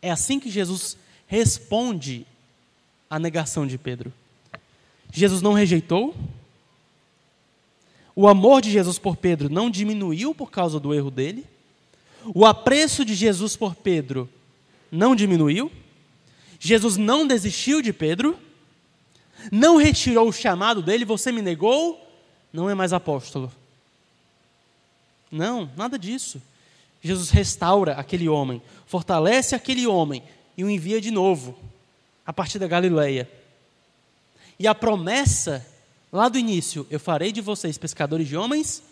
É assim que Jesus responde à negação de Pedro. Jesus não rejeitou. O amor de Jesus por Pedro não diminuiu por causa do erro dele. O apreço de Jesus por Pedro não diminuiu. Jesus não desistiu de Pedro. Não retirou o chamado dele. Você me negou, não é mais apóstolo. Não, nada disso. Jesus restaura aquele homem, fortalece aquele homem e o envia de novo a partir da Galileia. E a promessa, lá do início, eu farei de vocês pescadores de homens,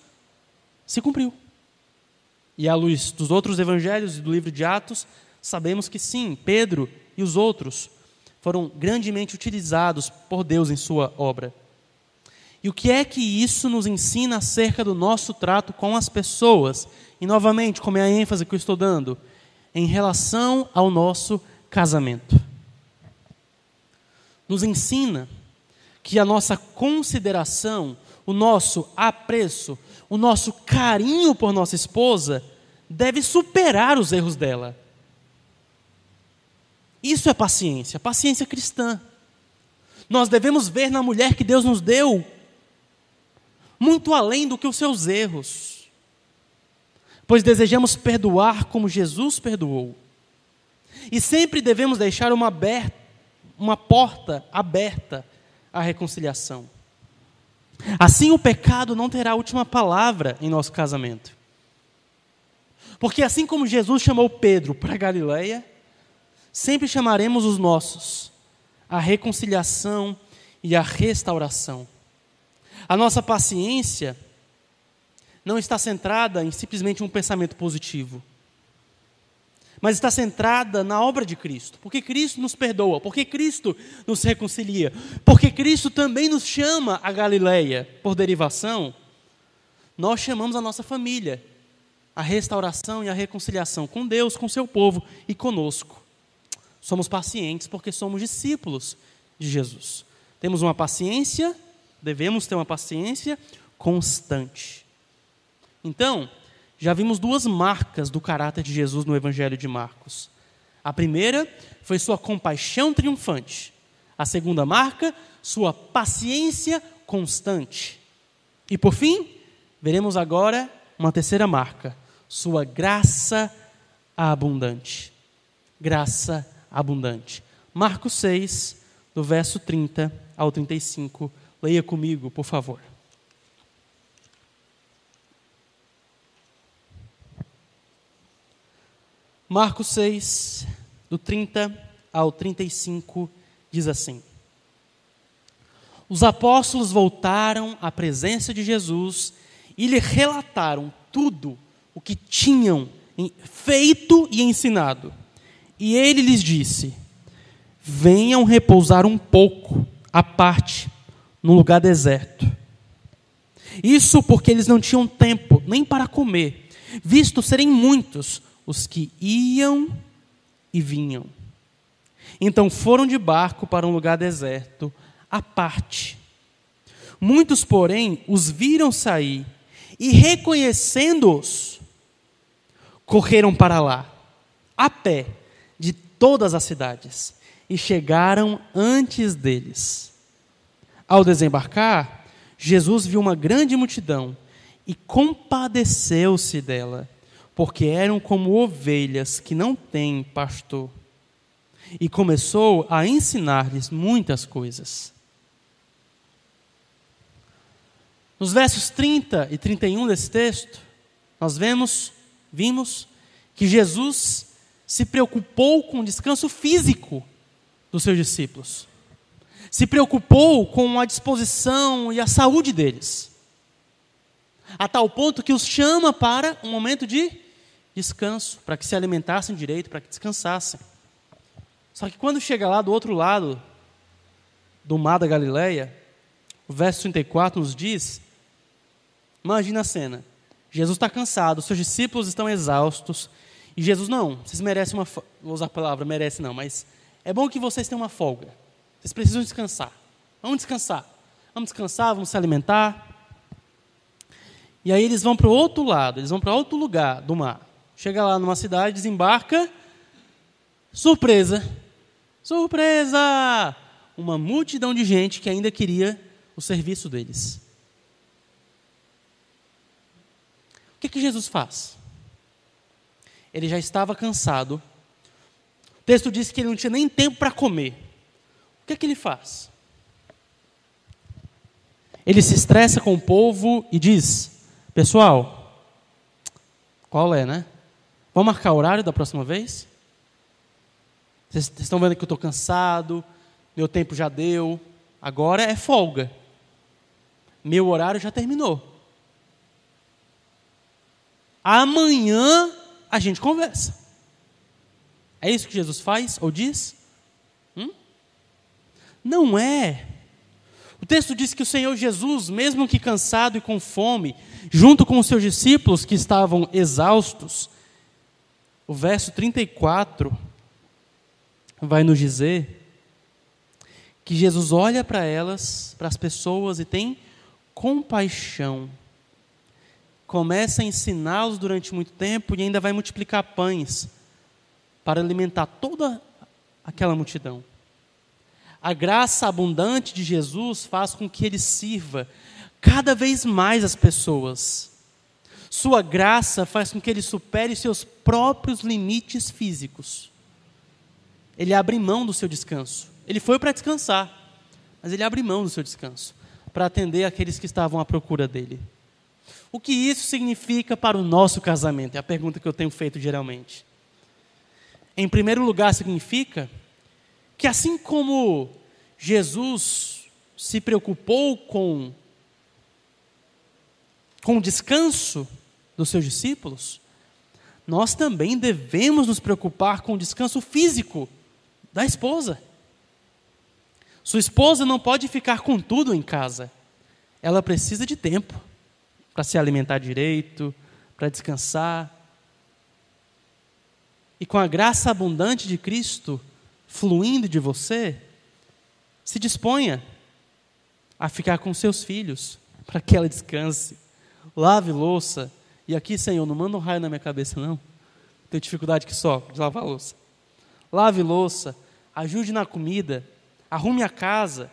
se cumpriu. E à luz dos outros evangelhos e do livro de Atos, sabemos que sim, Pedro e os outros foram grandemente utilizados por Deus em sua obra. E o que é que isso nos ensina acerca do nosso trato com as pessoas? E novamente, como é a ênfase que eu estou dando, em relação ao nosso casamento. Nos ensina que a nossa consideração, o nosso apreço, o nosso carinho por nossa esposa deve superar os erros dela. Isso é paciência, paciência cristã. Nós devemos ver na mulher que Deus nos deu muito além do que os seus erros, pois desejamos perdoar como Jesus perdoou. E sempre devemos deixar uma porta aberta à reconciliação. Assim o pecado não terá a última palavra em nosso casamento. Porque assim como Jesus chamou Pedro para Galileia, sempre chamaremos os nossos à reconciliação e à restauração. A nossa paciência não está centrada em simplesmente um pensamento positivo, mas está centrada na obra de Cristo. Porque Cristo nos perdoa, porque Cristo nos reconcilia, porque Cristo também nos chama a Galileia. Por derivação, nós chamamos a nossa família a restauração e a reconciliação com Deus, com seu povo e conosco. Somos pacientes porque somos discípulos de Jesus. Temos uma paciência, devemos ter uma paciência constante. Então, já vimos duas marcas do caráter de Jesus no Evangelho de Marcos. A primeira foi sua compaixão triunfante. A segunda marca, sua paciência constante. E por fim, veremos agora uma terceira marca, sua graça abundante. Graça abundante. Marcos 6, do verso 30 ao 35. Leia comigo, por favor. Marcos 6, do 30 ao 35, diz assim: Os apóstolos voltaram à presença de Jesus e lhe relataram tudo o que tinham feito e ensinado. E ele lhes disse: venham repousar um pouco à parte, num lugar deserto. Isso porque eles não tinham tempo nem para comer, visto serem muitos os que iam e vinham. Então foram de barco para um lugar deserto, à parte. Muitos, porém, os viram sair e, reconhecendo-os, correram para lá, a pé, de todas as cidades, e chegaram antes deles. Ao desembarcar, Jesus viu uma grande multidão e compadeceu-se dela, porque eram como ovelhas que não têm pastor. E começou a ensinar-lhes muitas coisas. Nos versos 30 e 31 desse texto, nós vimos que Jesus se preocupou com o descanso físico dos seus discípulos. Se preocupou com a disposição e a saúde deles. A tal ponto que os chama para um momento de descanso, para que se alimentassem direito, para que descansassem. Só que quando chega lá do outro lado do mar da Galileia, o verso 34 nos diz, imagina a cena, Jesus está cansado, seus discípulos estão exaustos, e Jesus, não, vocês merecem uma folga, vou usar a palavra merece não, mas é bom que vocês tenham uma folga, vocês precisam descansar, vamos descansar, vamos se alimentar. E aí eles vão para o outro lado, eles vão para outro lugar do mar. Chega lá numa cidade, desembarca, surpresa! Uma multidão de gente que ainda queria o serviço deles. O que Jesus faz? Ele já estava cansado. O texto diz que ele não tinha nem tempo para comer. O que ele faz? Ele se estressa com o povo e diz: pessoal, qual é, né? Vamos marcar o horário da próxima vez? Vocês estão vendo que eu estou cansado, meu tempo já deu, agora é folga. Meu horário já terminou. Amanhã a gente conversa. É isso que Jesus faz ou diz? Não é. O texto diz que o Senhor Jesus, mesmo que cansado e com fome, junto com os seus discípulos que estavam exaustos, o verso 34 vai nos dizer que Jesus olha para elas, para as pessoas, e tem compaixão. Começa a ensiná-los durante muito tempo e ainda vai multiplicar pães para alimentar toda aquela multidão. A graça abundante de Jesus faz com que ele sirva cada vez mais as pessoas. Sua graça faz com que ele supere seus próprios limites físicos. Ele abre mão do seu descanso. Ele foi para descansar, mas ele abre mão do seu descanso para atender aqueles que estavam à procura dele. O que isso significa para o nosso casamento? É a pergunta que eu tenho feito geralmente. Em primeiro lugar, significa que assim como Jesus se preocupou com o descanso dos seus discípulos, nós também devemos nos preocupar com o descanso físico da esposa. Sua esposa não pode ficar com tudo em casa. Ela precisa de tempo para se alimentar direito, para descansar. E com a graça abundante de Cristo fluindo de você, se disponha a ficar com seus filhos, para que ela descanse. Lave louça. E aqui, Senhor, não manda um raio na minha cabeça, não. Tenho dificuldade que só de lavar louça. Lave louça, ajude na comida, arrume a casa.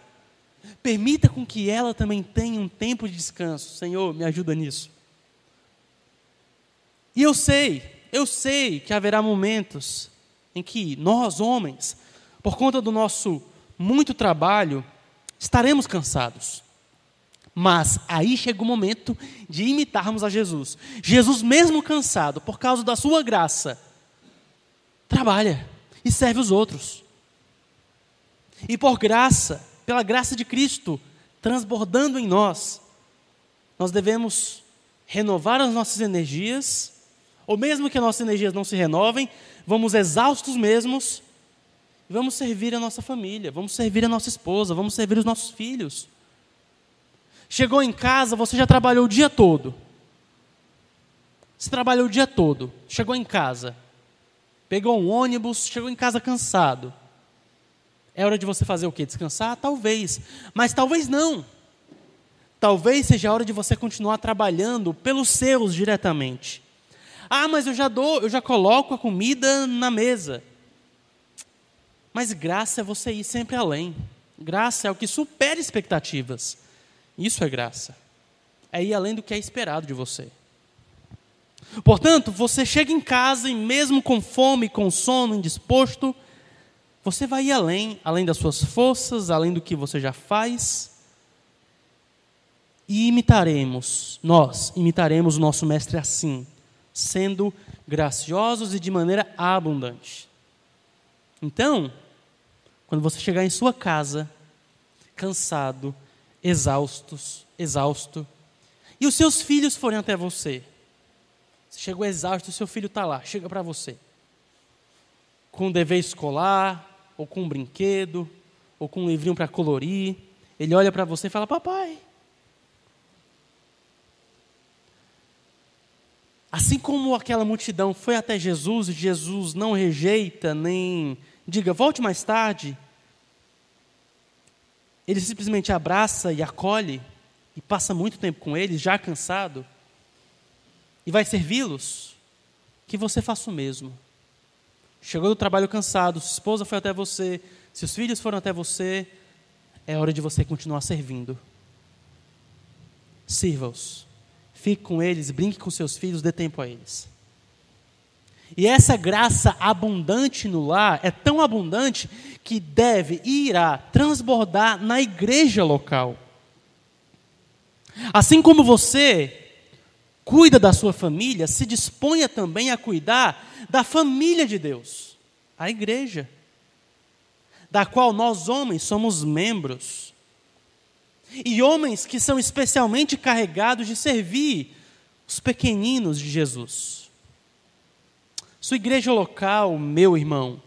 Permita com que ela também tenha um tempo de descanso. Senhor, me ajuda nisso. E eu sei que haverá momentos em que nós, homens, por conta do nosso muito trabalho, estaremos cansados. Mas aí chega o momento de imitarmos a Jesus. Jesus, mesmo cansado, por causa da sua graça, trabalha e serve os outros. E por graça, pela graça de Cristo, transbordando em nós, nós devemos renovar as nossas energias, ou mesmo que as nossas energias não se renovem, vamos exaustos mesmos, e vamos servir a nossa família, vamos servir a nossa esposa, vamos servir os nossos filhos. Chegou em casa, você já trabalhou o dia todo. Você trabalhou o dia todo, chegou em casa, pegou um ônibus, chegou em casa cansado. É hora de você fazer o quê? Descansar? Talvez. Mas talvez não. Talvez seja a hora de você continuar trabalhando pelos seus diretamente. Ah, mas eu já coloco a comida na mesa. Mas graça é você ir sempre além. Graça é o que supera expectativas. Isso é graça. É ir além do que é esperado de você. Portanto, você chega em casa e mesmo com fome, com sono, indisposto, você vai ir além das suas forças, além do que você já faz. E nós imitaremos o nosso mestre assim, sendo graciosos e de maneira abundante. Então, quando você chegar em sua casa, cansado, exausto, e os seus filhos forem até você, você chegou exausto, o seu filho está lá, chega para você, com um dever escolar, ou com um brinquedo, ou com um livrinho para colorir, ele olha para você e fala: papai. Assim como aquela multidão foi até Jesus, e Jesus não rejeita, nem diga, volte mais tarde, ele simplesmente abraça e acolhe, e passa muito tempo com eles, já cansado, e vai servi-los, que você faça o mesmo. Chegou do trabalho cansado, sua esposa foi até você, seus filhos foram até você, é hora de você continuar servindo. Sirva-os, fique com eles, brinque com seus filhos, dê tempo a eles. E essa graça abundante no lar é tão abundante que deve e irá transbordar na igreja local. Assim como você cuida da sua família, se disponha também a cuidar da família de Deus, a igreja. da qual nós homens somos membros. E homens que são especialmente carregados de servir os pequeninos de Jesus. Sua igreja local, meu irmão,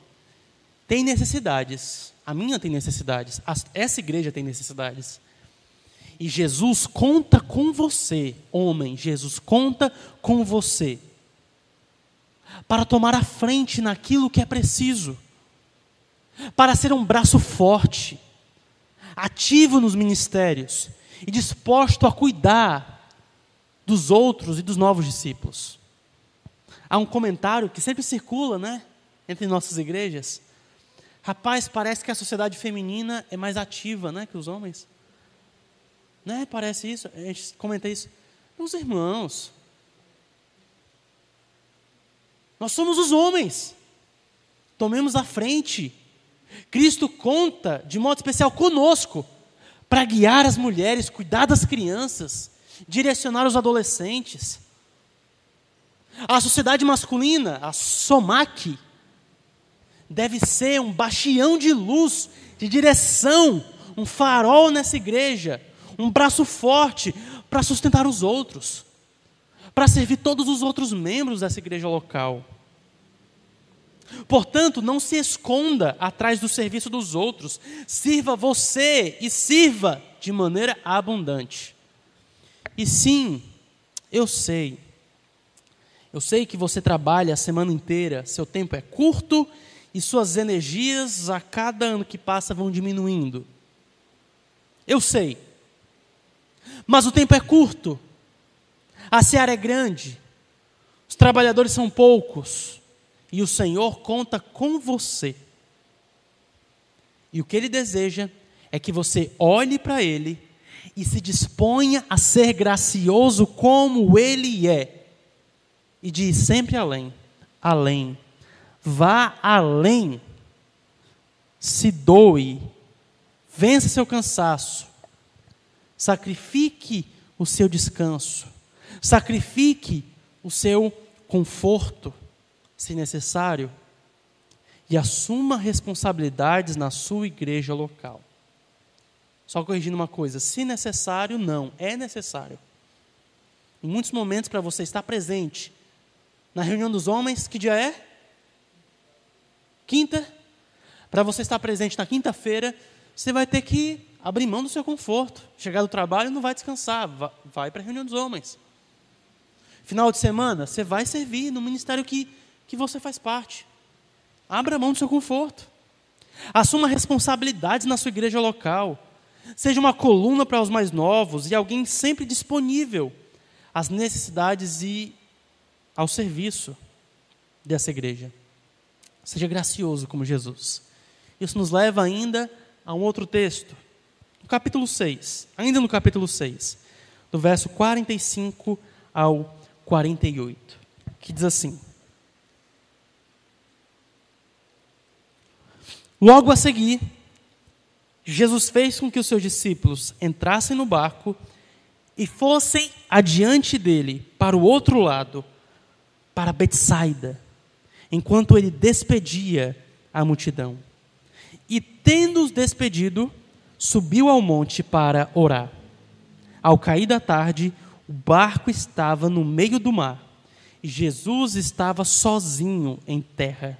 tem necessidades. A minha tem necessidades. Essa igreja tem necessidades. E Jesus conta com você, homem. Jesus conta com você para tomar a frente naquilo que é preciso, para ser um braço forte, ativo nos ministérios e disposto a cuidar dos outros e dos novos discípulos. Há um comentário que sempre circula, entre nossas igrejas. Rapaz, parece que a sociedade feminina é mais ativa, que os homens. Parece isso. A gente comenta isso. Meus irmãos, nós somos os homens. Tomemos a frente. Cristo conta de modo especial conosco para guiar as mulheres, cuidar das crianças, direcionar os adolescentes. A sociedade masculina, a SOMAC, deve ser um bastião de luz, de direção, um farol nessa igreja, um braço forte para sustentar os outros, para servir todos os outros membros dessa igreja local. Portanto, não se esconda atrás do serviço dos outros. Sirva você e sirva de maneira abundante. E sim, eu sei que você trabalha a semana inteira, seu tempo é curto e suas energias a cada ano que passa vão diminuindo. Eu sei. Mas o tempo é curto, a seara é grande, os trabalhadores são poucos e o Senhor conta com você. E o que Ele deseja é que você olhe para Ele e se disponha a ser gracioso como Ele é. E diz sempre além, além, vá além, se doe, vença seu cansaço, sacrifique o seu descanso, sacrifique o seu conforto, se necessário, e assuma responsabilidades na sua igreja local. Só corrigindo uma coisa, se necessário, não, é necessário. Em muitos momentos, para você estar presente na reunião dos homens, que dia é? Quinta. Para você estar presente na quinta-feira, você vai ter que abrir mão do seu conforto. Chegar do trabalho, não vai descansar, vai para a reunião dos homens. Final de semana, você vai servir no ministério que você faz parte. Abra mão do seu conforto. Assuma responsabilidades na sua igreja local. Seja uma coluna para os mais novos e alguém sempre disponível às necessidades e ao serviço dessa igreja. Seja gracioso como Jesus. Isso nos leva ainda a um outro texto. No capítulo 6, ainda no capítulo 6, do verso 45 ao 48, que diz assim: logo a seguir, Jesus fez com que os seus discípulos entrassem no barco e fossem adiante dele para o outro lado, para Betsaida, enquanto ele despedia a multidão. E tendo-os despedido, subiu ao monte para orar. Ao cair da tarde, o barco estava no meio do mar e Jesus estava sozinho em terra.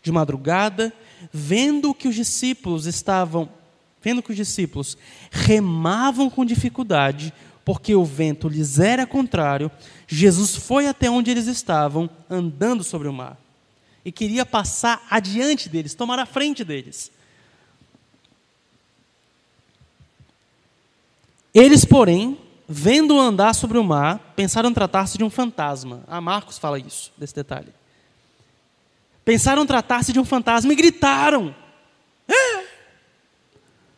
De madrugada, vendo que os discípulos remavam com dificuldade, porque o vento lhes era contrário, Jesus foi até onde eles estavam, andando sobre o mar, e queria passar adiante deles, tomar a frente deles. Eles, porém, vendo-o andar sobre o mar, pensaram tratar-se de um fantasma. Marcos fala isso, desse detalhe. Pensaram tratar-se de um fantasma e gritaram.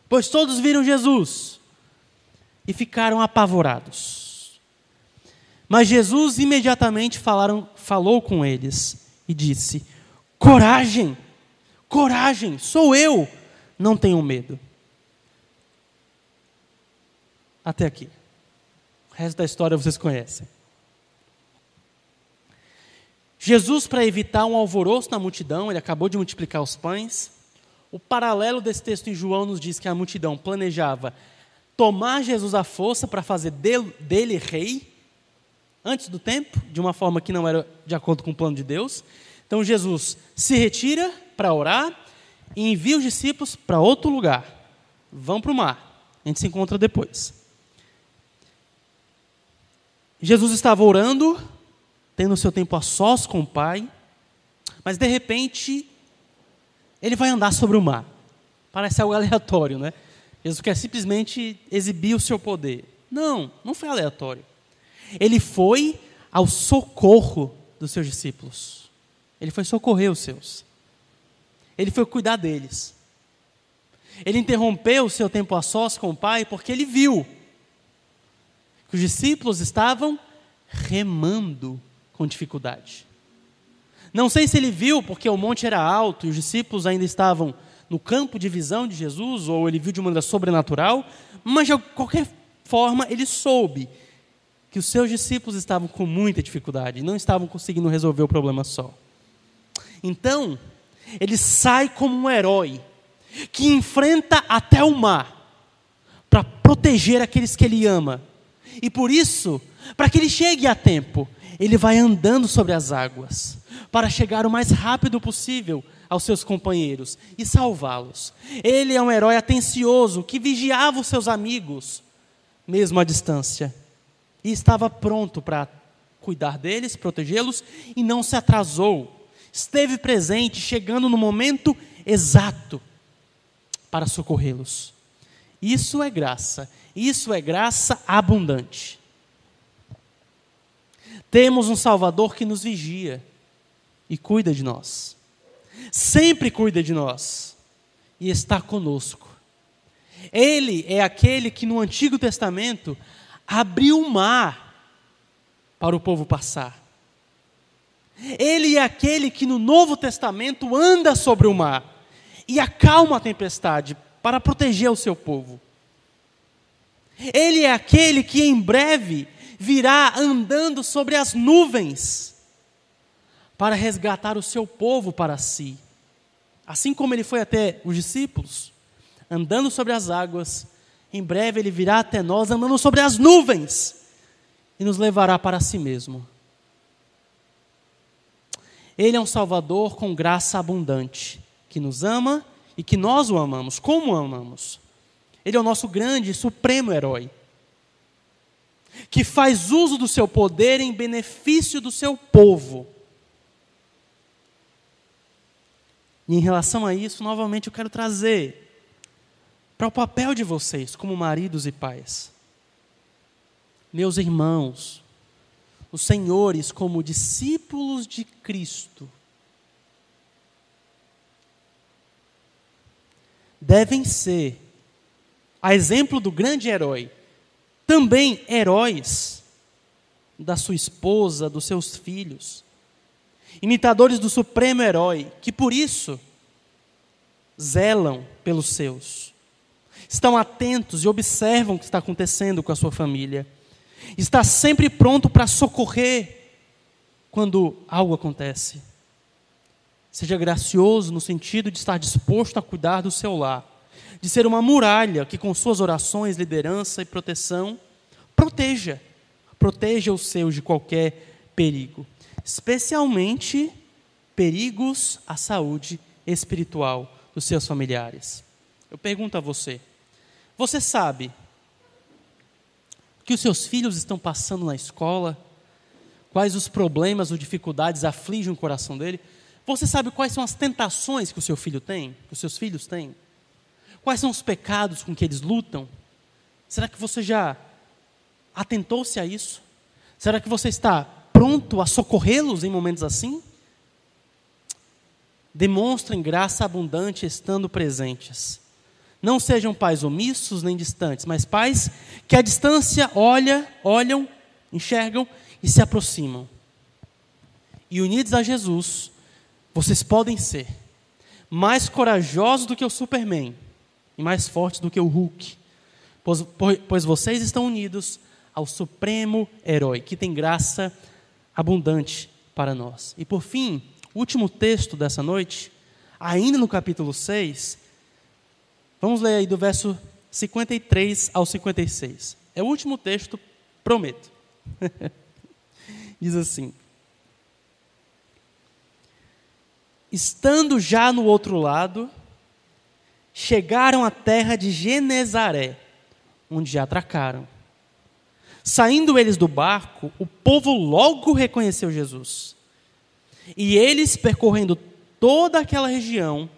Pois todos viram Jesus e ficaram apavorados. Mas Jesus imediatamente falou com eles e disse: coragem, coragem, sou eu, não tenham medo. Até aqui. O resto da história vocês conhecem. Jesus, para evitar um alvoroço na multidão, ele acabou de multiplicar os pães. O paralelo desse texto em João nos diz que a multidão planejava tomar Jesus à força para fazer dele rei, antes do tempo, de uma forma que não era de acordo com o plano de Deus. Então Jesus se retira para orar e envia os discípulos para outro lugar. Vão para o mar. A gente se encontra depois. Jesus estava orando, tendo seu tempo a sós com o Pai, mas de repente ele vai andar sobre o mar. Parece algo aleatório, né? Jesus quer simplesmente exibir o seu poder. Não foi aleatório. Ele foi ao socorro dos seus discípulos. Ele foi socorrer os seus. Ele foi cuidar deles. Ele interrompeu o seu tempo a sós com o Pai porque ele viu que os discípulos estavam remando com dificuldade. Não sei se ele viu porque o monte era alto e os discípulos ainda estavam no campo de visão de Jesus, ou ele viu de maneira sobrenatural, mas de qualquer forma ele soube que os seus discípulos estavam com muita dificuldade, não estavam conseguindo resolver o problema só. Então, ele sai como um herói, que enfrenta até o mar, para proteger aqueles que ele ama. E por isso, para que ele chegue a tempo, ele vai andando sobre as águas, para chegar o mais rápido possível aos seus companheiros e salvá-los. Ele é um herói atencioso, que vigiava os seus amigos, mesmo à distância. E estava pronto para cuidar deles, protegê-los, e não se atrasou. Esteve presente, chegando no momento exato para socorrê-los. Isso é graça abundante. Temos um Salvador que nos vigia e cuida de nós. Sempre cuida de nós e está conosco. Ele é aquele que no Antigo Testamento abriu o mar para o povo passar. Ele é aquele que no Novo Testamento anda sobre o mar e acalma a tempestade para proteger o seu povo. Ele é aquele que em breve virá andando sobre as nuvens para resgatar o seu povo para si. Assim como ele foi até os discípulos, andando sobre as águas, em breve ele virá até nós andando sobre as nuvens e nos levará para si mesmo. Ele é um Salvador com graça abundante, que nos ama e que nós o amamos. Como o amamos? Ele é o nosso grande e supremo herói, que faz uso do seu poder em benefício do seu povo. E em relação a isso, novamente eu quero trazer para o papel de vocês como maridos e pais. Meus irmãos, os senhores como discípulos de Cristo devem ser, a exemplo do grande herói, também heróis da sua esposa, dos seus filhos, imitadores do supremo herói, que por isso zelam pelos seus, estão atentos e observam o que está acontecendo com a sua família, está sempre pronto para socorrer quando algo acontece. Seja gracioso no sentido de estar disposto a cuidar do seu lar, de ser uma muralha que com suas orações, liderança e proteção, proteja os seus de qualquer perigo, especialmente perigos à saúde espiritual dos seus familiares. Eu pergunto a você, você sabe o que os seus filhos estão passando na escola? Quais os problemas ou dificuldades afligem o coração dele? Você sabe quais são as tentações que o seu filho tem, que os seus filhos têm? Quais são os pecados com que eles lutam? Será que você já atentou-se a isso? Será que você está pronto a socorrê-los em momentos assim? Demonstrem graça abundante estando presentes. Não sejam pais omissos nem distantes, mas pais que à distância olham, enxergam e se aproximam. E unidos a Jesus, vocês podem ser mais corajosos do que o Superman e mais fortes do que o Hulk, pois vocês estão unidos ao supremo herói, que tem graça abundante para nós. E por fim, o último texto dessa noite, ainda no capítulo 6, Vamos ler aí do verso 53 ao 56. É o último texto, prometo. Diz assim: estando já no outro lado, chegaram à terra de Genezaré, onde já atracaram. Saindo eles do barco, o povo logo reconheceu Jesus. E eles, percorrendo toda aquela região,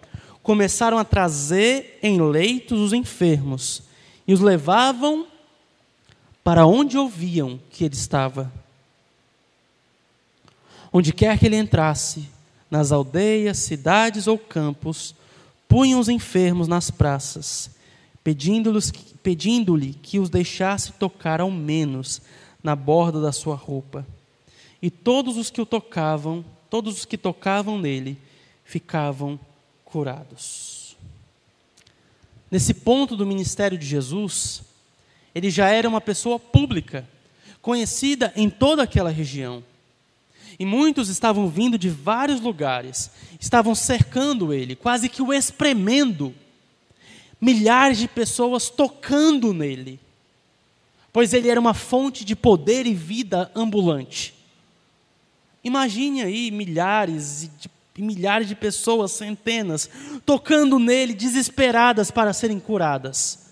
começaram a trazer em leitos os enfermos e os levavam para onde ouviam que ele estava. Onde quer que ele entrasse, nas aldeias, cidades ou campos, punham os enfermos nas praças, pedindo-lhe que os deixasse tocar ao menos na borda da sua roupa. E todos os que tocavam nele, ficavam curados. Nesse ponto do ministério de Jesus, ele já era uma pessoa pública, conhecida em toda aquela região. E muitos estavam vindo de vários lugares, estavam cercando ele, quase que o espremendo. Milhares de pessoas tocando nele, pois ele era uma fonte de poder e vida ambulante. Imagine aí milhares e milhares de pessoas, centenas, tocando nele, desesperadas para serem curadas.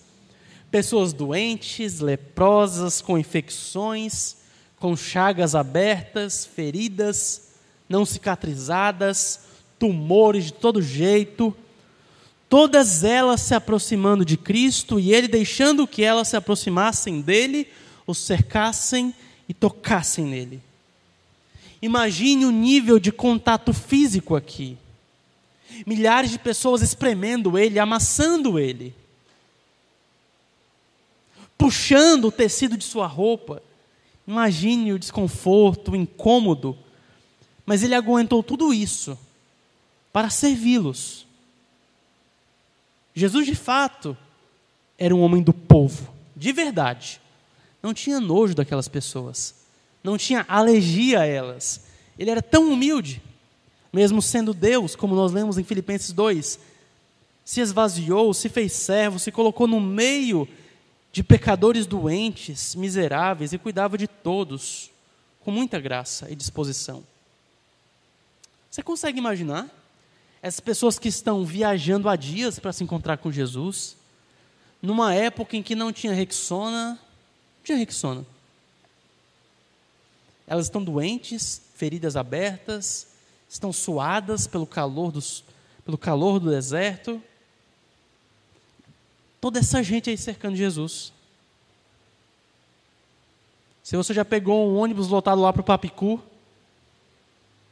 Pessoas doentes, leprosas, com infecções, com chagas abertas, feridas não cicatrizadas, tumores de todo jeito, todas elas se aproximando de Cristo e ele deixando que elas se aproximassem dele, o cercassem e tocassem nele. Imagine o nível de contato físico aqui. Milhares de pessoas espremendo ele, amassando ele, puxando o tecido de sua roupa. Imagine o desconforto, o incômodo. Mas ele aguentou tudo isso para servi-los. Jesus, de fato, era um homem do povo, de verdade. Não tinha nojo daquelas pessoas. Não tinha alergia a elas. Ele era tão humilde, mesmo sendo Deus, como nós lemos em Filipenses 2. Se esvaziou, se fez servo, se colocou no meio de pecadores doentes, miseráveis, e cuidava de todos, com muita graça e disposição. Você consegue imaginar essas pessoas que estão viajando há dias para se encontrar com Jesus, numa época em que não tinha Rexona? Elas estão doentes, feridas abertas, estão suadas pelo calor do deserto. Toda essa gente aí cercando Jesus. Se você já pegou um ônibus lotado lá para o Papicu,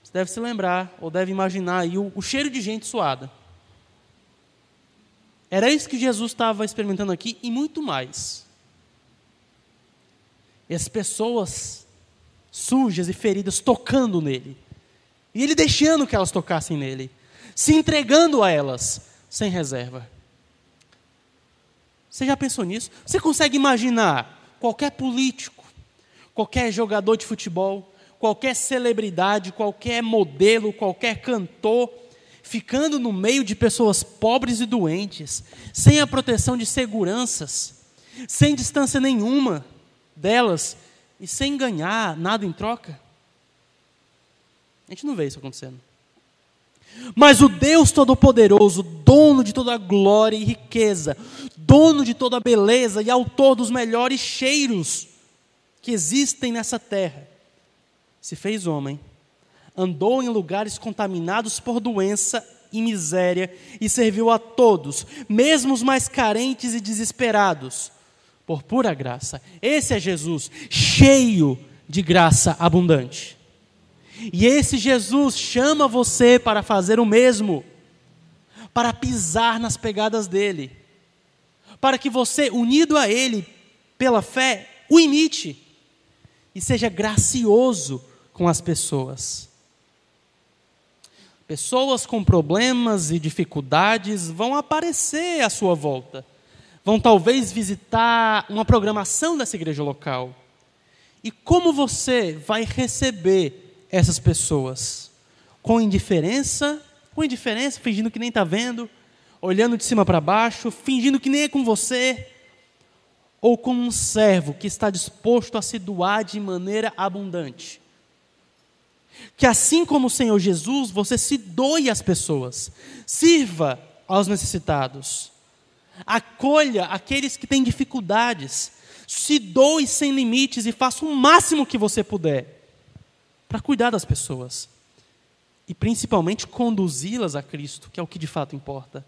você deve se lembrar, ou deve imaginar aí o cheiro de gente suada. Era isso que Jesus estava experimentando aqui e muito mais. E as pessoas sujas e feridas tocando nele. E ele deixando que elas tocassem nele. Se entregando a elas, sem reserva. Você já pensou nisso? Você consegue imaginar qualquer político, qualquer jogador de futebol, qualquer celebridade, qualquer modelo, qualquer cantor, ficando no meio de pessoas pobres e doentes, sem a proteção de seguranças, sem distância nenhuma delas e sem ganhar nada em troca? A gente não vê isso acontecendo. Mas o Deus Todo-Poderoso, dono de toda a glória e riqueza, dono de toda a beleza e autor dos melhores cheiros que existem nessa terra, se fez homem, andou em lugares contaminados por doença e miséria e serviu a todos, mesmo os mais carentes e desesperados, por pura graça. Esse é Jesus, cheio de graça abundante. E esse Jesus chama você para fazer o mesmo, para pisar nas pegadas dele, para que você, unido a ele pela fé, o imite e seja gracioso com as pessoas. Pessoas com problemas e dificuldades vão aparecer à sua volta, vão talvez visitar uma programação dessa igreja local. E como você vai receber essas pessoas? Com indiferença, fingindo que nem está vendo, olhando de cima para baixo, fingindo que nem é com você, ou como um servo que está disposto a se doar de maneira abundante. Que assim como o Senhor Jesus, você se doe às pessoas, sirva aos necessitados, acolha aqueles que têm dificuldades, se doe sem limites e faça o máximo que você puder para cuidar das pessoas e principalmente conduzi-las a Cristo, que é o que de fato importa.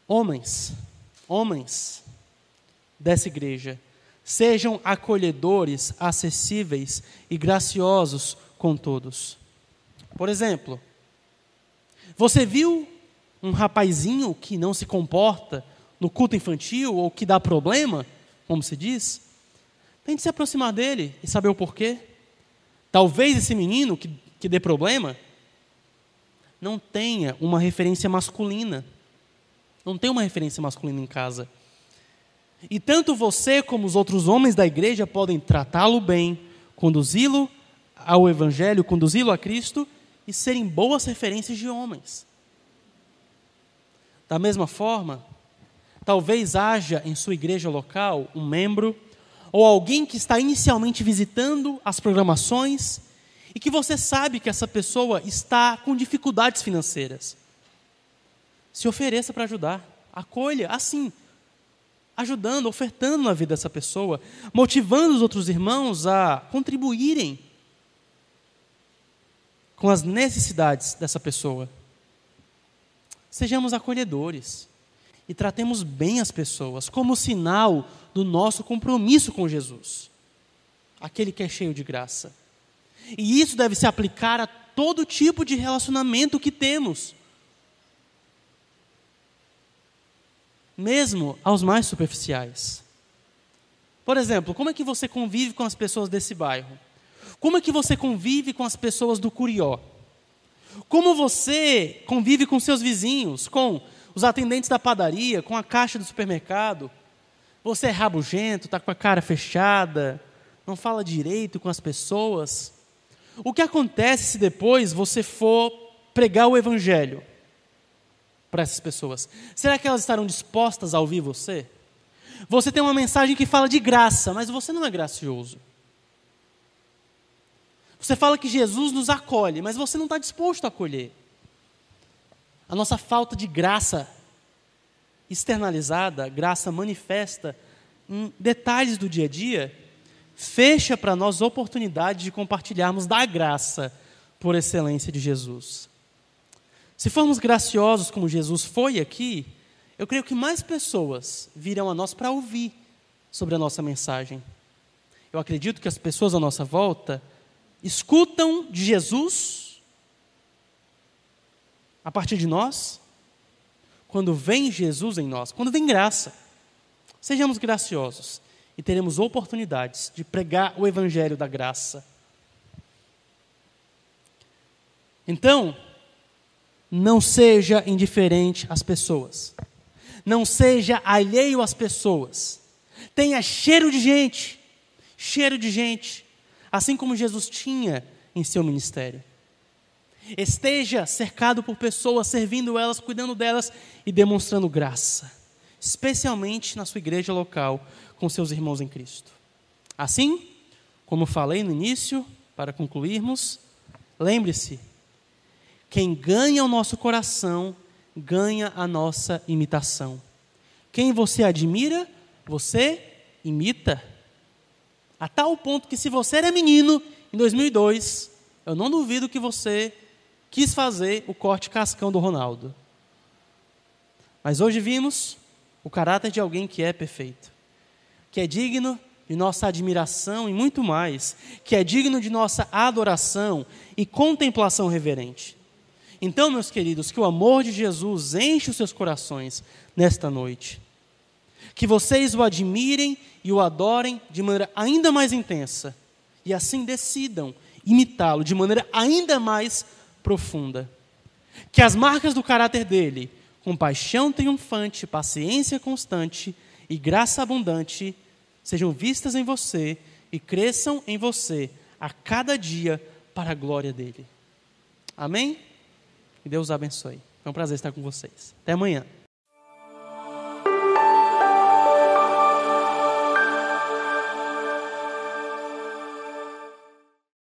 Homens dessa igreja, sejam acolhedores, acessíveis e graciosos com todos. Por exemplo, você viu um rapazinho que não se comporta no culto infantil ou que dá problema, como se diz? Tente se aproximar dele e saber o porquê. Talvez esse menino que dê problema não tenha uma referência masculina. Não tem uma referência masculina em casa. E tanto você como os outros homens da igreja podem tratá-lo bem, conduzi-lo ao Evangelho, conduzi-lo a Cristo e serem boas referências de homens. Da mesma forma, talvez haja em sua igreja local um membro ou alguém que está inicialmente visitando as programações e que você sabe que essa pessoa está com dificuldades financeiras. Se ofereça para ajudar, acolha, assim, ajudando, ofertando na vida dessa pessoa, motivando os outros irmãos a contribuírem com as necessidades dessa pessoa. Sejamos acolhedores e tratemos bem as pessoas como sinal do nosso compromisso com Jesus, aquele que é cheio de graça. E isso deve se aplicar a todo tipo de relacionamento que temos, mesmo aos mais superficiais. Por exemplo, como é que você convive com as pessoas desse bairro? Como é que você convive com as pessoas do Curió? Como você convive com seus vizinhos, com os atendentes da padaria, com a caixa do supermercado? Você é rabugento, está com a cara fechada, não fala direito com as pessoas? O que acontece se depois você for pregar o Evangelho para essas pessoas? Será que elas estarão dispostas a ouvir você? Você tem uma mensagem que fala de graça, mas você não é gracioso. Você fala que Jesus nos acolhe, mas você não está disposto a acolher. A nossa falta de graça externalizada, graça manifesta em detalhes do dia a dia, fecha para nós oportunidade de compartilharmos da graça por excelência de Jesus. Se formos graciosos como Jesus foi aqui, eu creio que mais pessoas virão a nós para ouvir sobre a nossa mensagem. Eu acredito que as pessoas à nossa volta escutam de Jesus a partir de nós, quando vem Jesus em nós, quando vem graça. Sejamos graciosos e teremos oportunidades de pregar o Evangelho da graça. Então, não seja indiferente às pessoas. Não seja alheio às pessoas. Tenha cheiro de gente, assim como Jesus tinha em seu ministério. Esteja cercado por pessoas, servindo elas, cuidando delas e demonstrando graça, especialmente na sua igreja local, com seus irmãos em Cristo. Assim, como falei no início, para concluirmos, lembre-se, quem ganha o nosso coração, ganha a nossa imitação. Quem você admira, você imita. A tal ponto que se você era menino em 2002, eu não duvido que você quis fazer o corte cascão do Ronaldo. Mas hoje vimos o caráter de alguém que é perfeito, que é digno de nossa admiração e muito mais, que é digno de nossa adoração e contemplação reverente. Então, meus queridos, que o amor de Jesus enche os seus corações nesta noite. Que vocês o admirem e o adorem de maneira ainda mais intensa. E assim decidam imitá-lo de maneira ainda mais profunda. Que as marcas do caráter dele, compaixão triunfante, paciência constante e graça abundante, sejam vistas em você e cresçam em você a cada dia para a glória dele. Amém? Que Deus abençoe. Foi um prazer estar com vocês. Até amanhã.